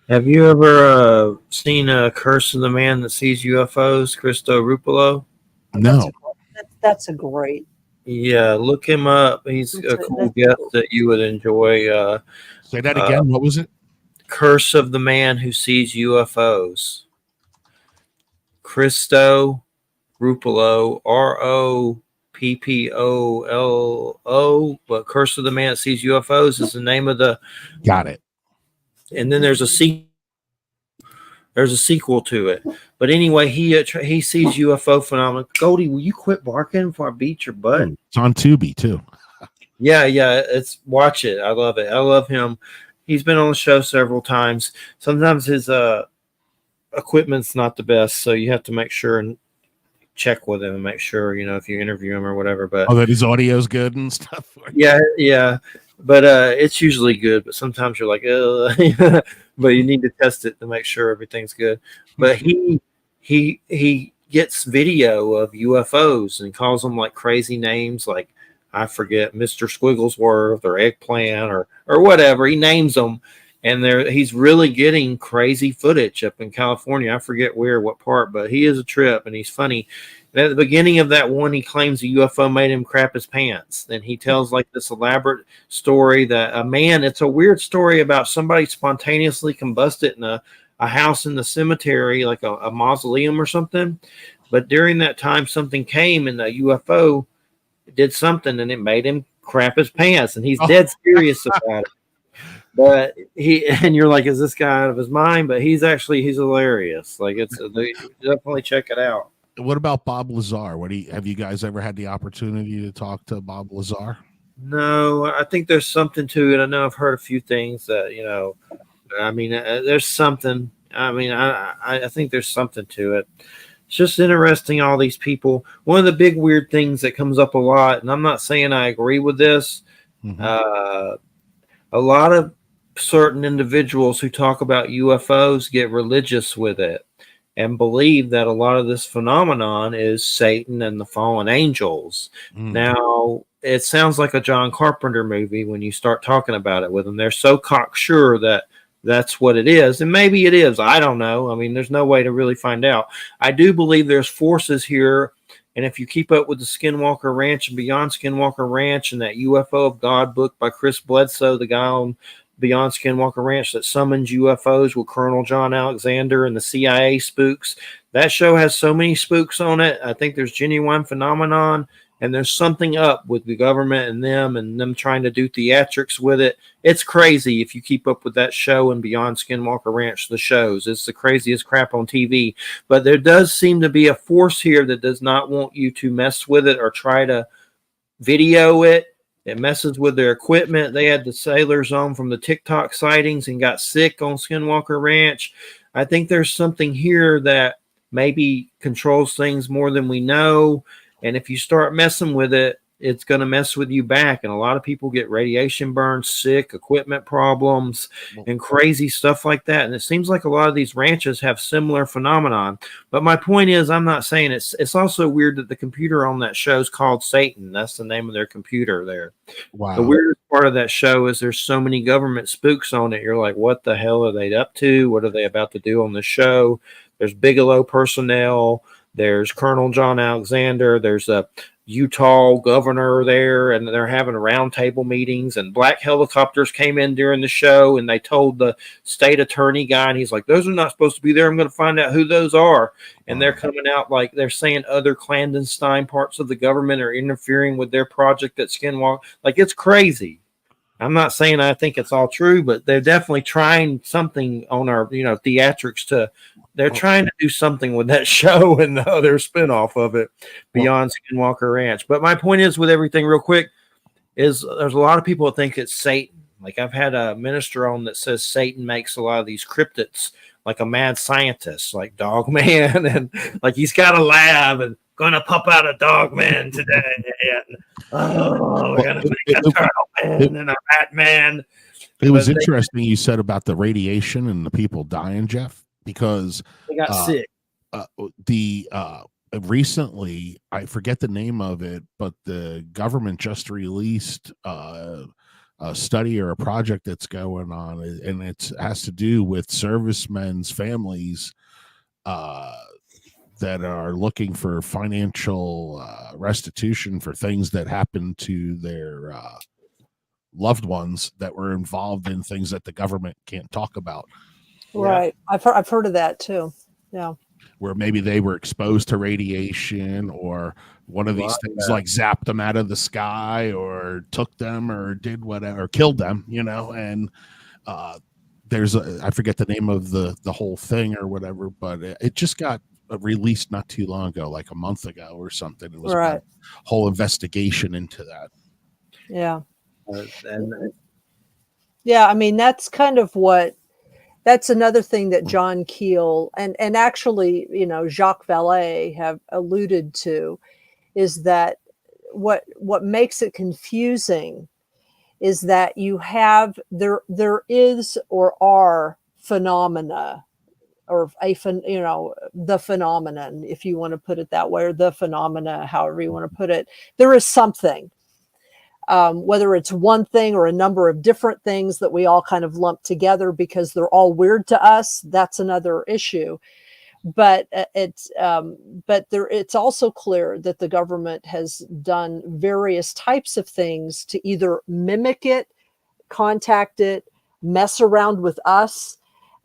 Have you ever seen Curse of the Man That Sees UFOs, Cristo Rupolo? No. That's a great. Yeah, look him up. He's a cool guest that you would enjoy. Say that again. What was it? Curse of the Man Who Sees UFOs. Cristo Rupolo, Roppolo, but Curse of the Man That Sees UFOs is the name of the. Got it. And then there's a sequel. There's a sequel to it. But anyway, he sees UFO phenomena. Goldie, will you quit barking before I beat your butt? It's on Tubi too. Yeah. Watch it. I love it. I love him. He's been on the show several times. Sometimes his equipment's not the best, so you have to make sure and check with him and make sure, if you interview him or whatever. But that his audio's good and stuff. Yeah. But it's usually good. But sometimes you're like, but you need to test it to make sure everything's good. But he gets video of UFOs and calls them like crazy names, like I forget, Mr. Squigglesworth or Eggplant or whatever. He names them, and he's really getting crazy footage up in California. I forget what part, but he is a trip and he's funny. And at the beginning of that one, he claims a UFO made him crap his pants. Then he tells like this elaborate story that it's a weird story about somebody spontaneously combusted in a house in the cemetery, like a mausoleum or something. But during that time, something came and the UFO did something and it made him crap his pants. And he's dead serious about it. But you're like, is this guy out of his mind? But he's hilarious. Like definitely check it out. What about Bob Lazar? Have you guys ever had the opportunity to talk to Bob Lazar? No, I think there's something to it. I know I've heard a few things that, there's something. I think there's something to it. It's just interesting, all these people. One of the big weird things that comes up a lot, and I'm not saying I agree with this, a lot of certain individuals who talk about UFOs get religious with it and believe that a lot of this phenomenon is Satan and the fallen angels. Now, it sounds like a John Carpenter movie when you start talking about it with them. They're so cocksure that that's what it is. And maybe it is. I don't know. I mean, there's no way to really find out. I do believe there's forces here. And if you keep up with the Skinwalker Ranch and Beyond Skinwalker Ranch and that UFO of God book by Chris Bledsoe, the guy on Beyond Skinwalker Ranch that summons UFOs with Colonel John Alexander and the CIA spooks, that show has so many spooks on it. I think there's genuine phenomenon. And there's something up with the government and them trying to do theatrics with it. It's crazy if you keep up with that show and Beyond Skinwalker Ranch, the shows. It's the craziest crap on TV. But there does seem to be a force here that does not want you to mess with it or try to video it. It messes with their equipment. They had the sailors on from the TikTok sightings and got sick on Skinwalker Ranch. I think there's something here that maybe controls things more than we know. And if you start messing with it, it's going to mess with you back. And a lot of people get radiation burns, sick, equipment problems, and crazy stuff like that. And it seems like a lot of these ranches have similar phenomenon. But my point is, I'm not saying it's also weird that the computer on that show is called Satan. That's the name of their computer there. Wow. The weirdest part of that show is there's so many government spooks on it. You're like, what the hell are they up to? What are they about to do on the show? There's Bigelow personnel. There's Colonel John Alexander. There's a Utah governor there, and they're having roundtable meetings. And black helicopters came in during the show, and they told the state attorney guy, and he's like, "Those are not supposed to be there. I'm going to find out who those are." And they're coming out like they're saying other clandestine parts of the government are interfering with their project at Skinwalker. Like, it's crazy. I'm not saying I think it's all true, but they're definitely trying something on our, theatrics they're trying to do something with that show and the other spinoff of it, Beyond Skinwalker Ranch. But my point is, with everything real quick, is there's a lot of people that think it's Satan. Like, I've had a minister on that says Satan makes a lot of these cryptids like a mad scientist, like Dog Man, and like he's got a lab and gonna pop out a Dog Man today. And, we're gonna make a Turtle Man and a Rat Man. It was interesting you said about the radiation and the people dying, Jeff, because they got sick. Recently, I forget the name of it, but the government just released a study or a project that's going on, and it has to do with servicemen's families that are looking for financial restitution for things that happened to their loved ones that were involved in things that the government can't talk about. Right. Yeah. I've heard of that too. Yeah. Where maybe they were exposed to radiation, or one of these things like zapped them out of the sky, or took them, or did whatever, or killed them, and there's I forget the name of the whole thing or whatever, but it just got released not too long ago, like a month ago or something. It was a whole investigation into that. Yeah. Yeah, I mean, that's kind of that's another thing that John Keel and actually, Jacques Vallée have alluded to, is that what makes it confusing is that you have there is or are phenomena, or the phenomenon, if you want to put it that way, or the phenomena, however you want to put it. There is something. whether it's one thing or a number of different things that we all kind of lump together because they're all weird to us, that's another issue. But it's also clear that the government has done various types of things to either mimic it, contact it, mess around with us.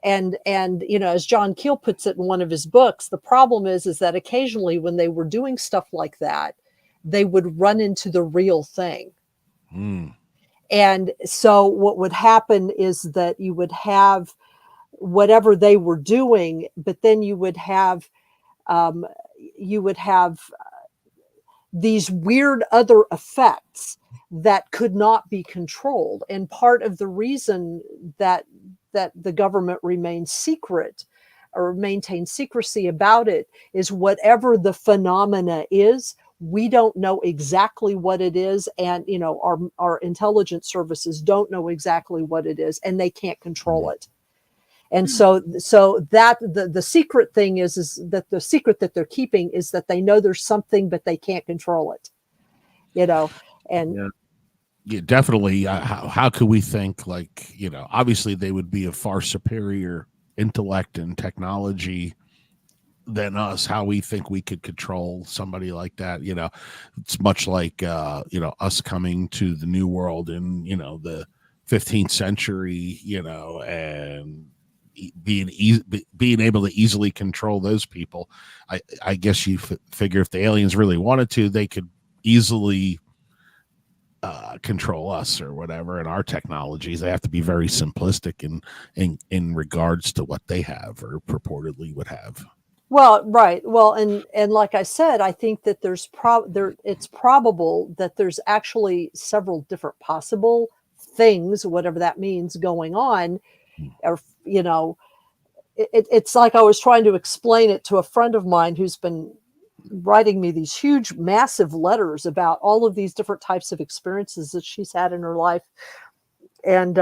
And as John Keel puts it in one of his books, the problem is that occasionally when they were doing stuff like that, they would run into the real thing. And so what would happen is that you would have whatever they were doing, but then you would have these weird other effects that could not be controlled. And part of the reason that the government remains secret or maintains secrecy about it is whatever the phenomena is, we don't know exactly what it is. And, our intelligence services don't know exactly what it is, and they can't control it. And so that the secret thing is that the secret that they're keeping is that they know there's something, but they can't control it, and yeah, definitely. How could we think obviously they would be a far superior intellect and technology than us. How we think we could control somebody like that, it's much like us coming to the New World in the 15th century, and being able to easily control those people. I guess you figure if the aliens really wanted to, they could easily control us or whatever. And our technologies, they have to be very simplistic in regards to what they have or purportedly would have. Well, right. Well, and like I said, I think that it's probable that there's actually several different possible things, whatever that means, going on. Or, it's like I was trying to explain it to a friend of mine who's been writing me these huge, massive letters about all of these different types of experiences that she's had in her life. And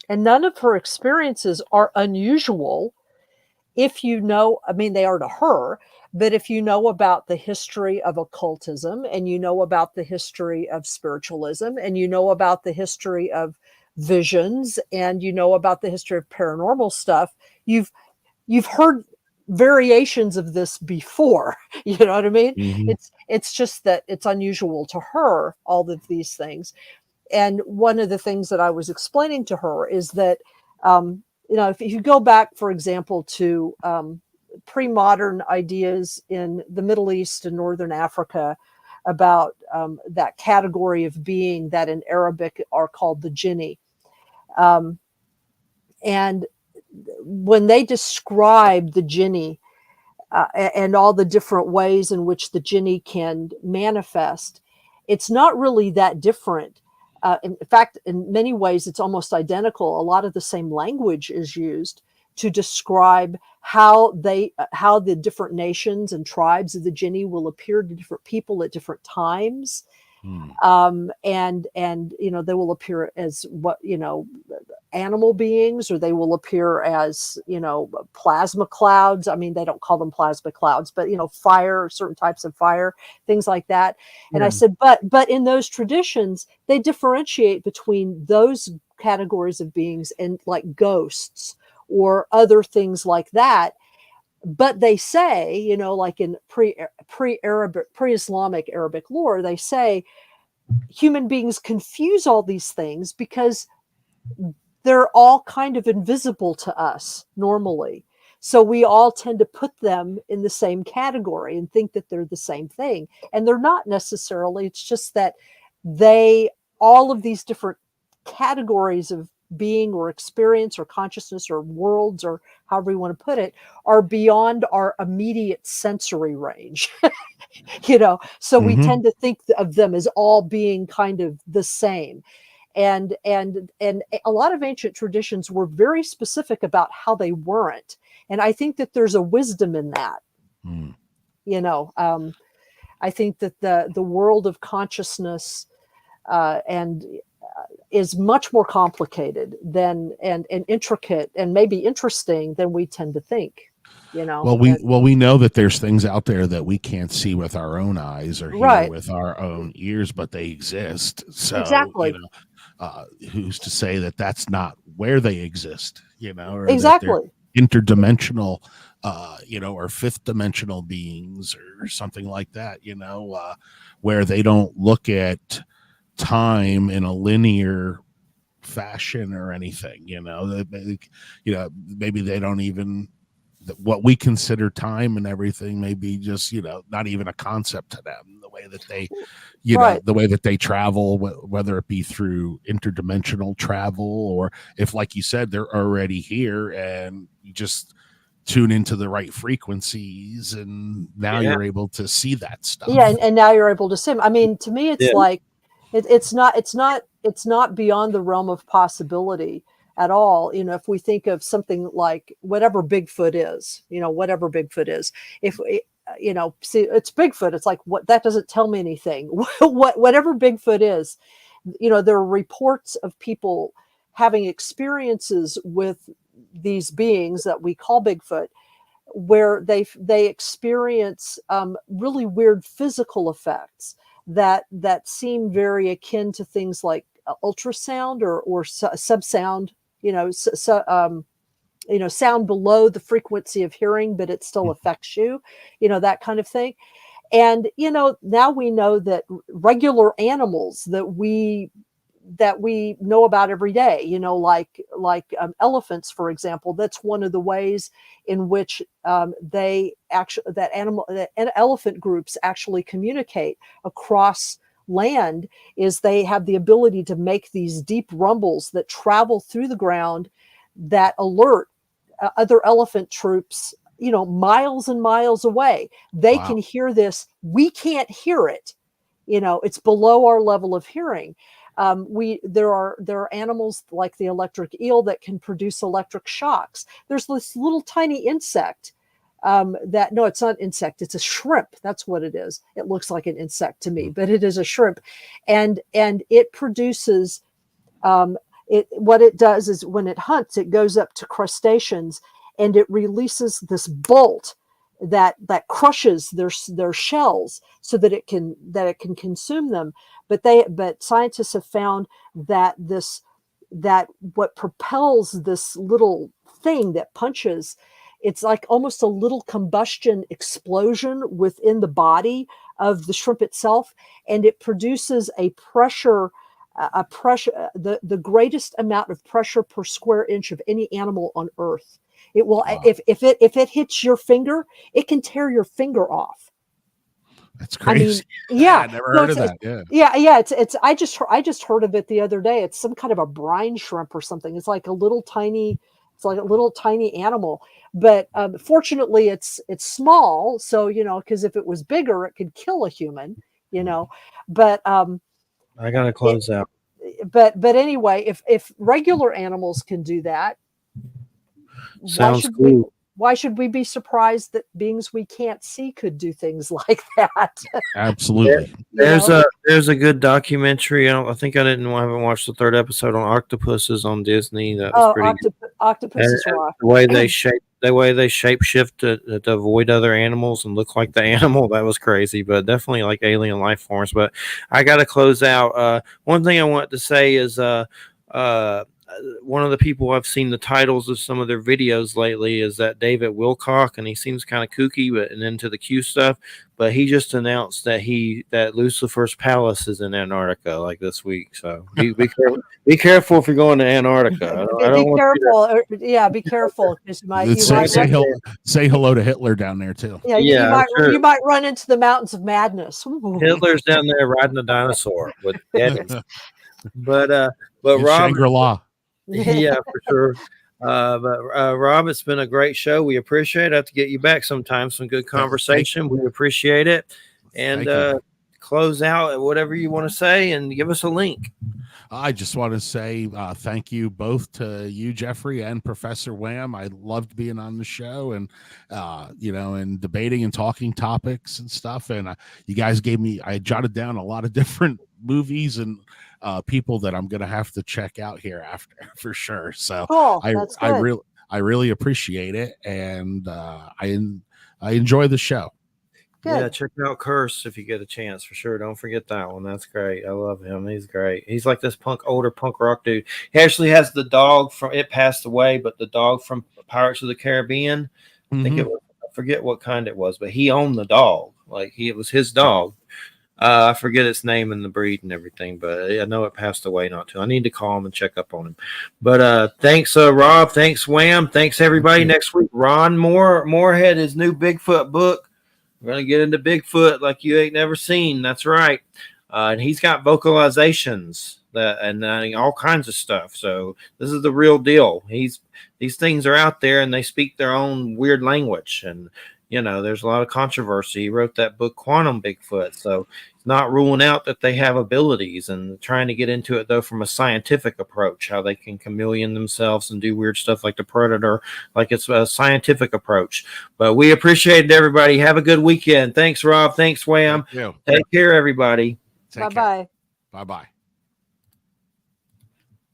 none of her experiences are unusual. If they are to her, but if you know about the history of occultism, and you know about the history of spiritualism, and you know about the history of visions, and you know about the history of paranormal stuff, you've heard variations of this before. You know what I mean? Mm-hmm. It's just that it's unusual to her, all of these things. And one of the things that I was explaining to her is that if you go back, for example, to pre-modern ideas in the Middle East and Northern Africa about that category of being that in Arabic are called the jinni. And when they describe the jinni and all the different ways in which the jinni can manifest, it's not really that different. In fact, in many ways, it's almost identical. A lot of the same language is used to describe how the different nations and tribes of the jinni will appear to different people at different times. And they will appear as animal beings, or they will appear as, plasma clouds. I mean, they don't call them plasma clouds, but, fire, certain types of fire, things like that. And I said, but in those traditions, they differentiate between those categories of beings and like ghosts or other things like that. But they say, like in pre-Islamic Arabic lore, they say human beings confuse all these things because they're all kind of invisible to us normally. So we all tend to put them in the same category and think that they're the same thing. And they're not necessarily. It's just that all of these different categories of being or experience or consciousness or worlds, or however you want to put it, are beyond our immediate sensory range. So we tend to think of them as all being kind of the same. And a lot of ancient traditions were very specific about how they weren't. And I think that there's a wisdom in that. I think that the world of consciousness is much more complicated and intricate and maybe interesting than we tend to think. you know. Well, we know that there's things out there that we can't see with our own eyes or hear Right. with our own ears, but they exist. So, Exactly. Who's to say that that's not where they exist, or Exactly. that they're interdimensional, or fifth dimensional beings or something like that, where they don't look at time in a linear fashion or anything, maybe they don't even, what we consider time and everything may be just, not even a concept to them. The way that they, Right. the way that they travel, whether it be through interdimensional travel or if, like you said, they're already here and you just tune into the right frequencies and now you're able to see that stuff. Yeah, and now you're able to see them. I mean, to me, it's like it's not beyond the realm of possibility at all. If we think of something like whatever Bigfoot is, if see, it's Bigfoot, it's like, what, that doesn't tell me anything. Whatever Bigfoot is, there are reports of people having experiences with these beings that we call Bigfoot, where they experience really weird physical effects that seem very akin to things like ultrasound or subsound, sound below the frequency of hearing, but it still affects you, that kind of thing. And now we know that regular animals that we know about every day, like elephants, for example. That's one of the ways in which elephant groups actually communicate across land, is they have the ability to make these deep rumbles that travel through the ground that alert other elephant troops, miles and miles away. They can hear this. We can't hear it. It's below our level of hearing. There are animals like the electric eel that can produce electric shocks. There's this little tiny insect no, it's not insect, it's a shrimp. That's what it is. It looks like an insect to me, but it is a shrimp, and it produces. What it does is when it hunts, it goes up to crustaceans and it releases this bolt that crushes their shells so that it can consume them. But scientists have found that what propels this little thing that punches, it's like almost a little combustion explosion within the body of the shrimp itself, and it produces the greatest amount of pressure per square inch of any animal on Earth. It will, if it hits your finger, it can tear your finger off. That's crazy. I mean, yeah, I never heard of that. Yeah. It's I just heard of it the other day. It's some kind of a brine shrimp or something. It's like a little tiny animal. But fortunately, it's small. So because if it was bigger, it could kill a human. But I gotta close out. But anyway, if regular animals can do that, sounds cool. Why should we be surprised that beings we can't see could do things like that? Absolutely. There's a good documentary. I haven't watched the third episode on octopuses on Disney. That was pretty good. Octopuses rock. The way they shape shift to avoid other animals and look like the animal, that was crazy. But definitely like alien life forms. But I got to close out. One thing I want to say is one of the people I've seen the titles of some of their videos lately is that David Wilcock, and he seems kind of kooky and into the Q stuff. But he just announced that Lucifer's Palace is in Antarctica like this week. So be careful. Be careful if you're going to Antarctica. Be careful. Yeah, be careful because say hello to Hitler down there too. Yeah, you might run into the mountains of madness. Ooh. Hitler's down there riding a dinosaur with Eddie. But Rob, Shangri-La. Yeah, for sure. Rob, it's been a great show. We appreciate it. I have to get you back sometime. Some good conversation. We appreciate it. And close out whatever you want to say and give us a link. I just want to say thank you both to you, Jeffrey, and Professor Wham. I loved being on the show and, and debating and talking topics and stuff. And you guys I jotted down a lot of different movies and people that I'm going to have to check out here after for sure. So cool. I really appreciate it, and I enjoy the show. Good. Yeah, check out Curse if you get a chance for sure. Don't forget that one. That's great. I love him. He's great. He's like this older punk rock dude. He actually has the dog from it passed away, but the dog from Pirates of the Caribbean. I think it was, I forget what kind it was, but he owned the dog. Like it was his dog. I forget its name and the breed and everything, but I know it passed away not too. I need to call him and check up on him. But thanks, Rob. Thanks, Wham. Thanks everybody. Next week, Ron Moorhead, his new Bigfoot book. We're going to get into Bigfoot like you ain't never seen. That's right. And he's got vocalizations and all kinds of stuff. So this is the real deal. These things are out there and they speak their own weird language. And, there's a lot of controversy. He wrote that book, Quantum Bigfoot. So it's not ruling out that they have abilities and trying to get into it, though, from a scientific approach, how they can chameleon themselves and do weird stuff like the Predator, like it's a scientific approach. But we appreciate it, everybody. Have a good weekend. Thanks, Rob. Thanks, Wham. Take care, everybody. Bye-bye. Bye-bye.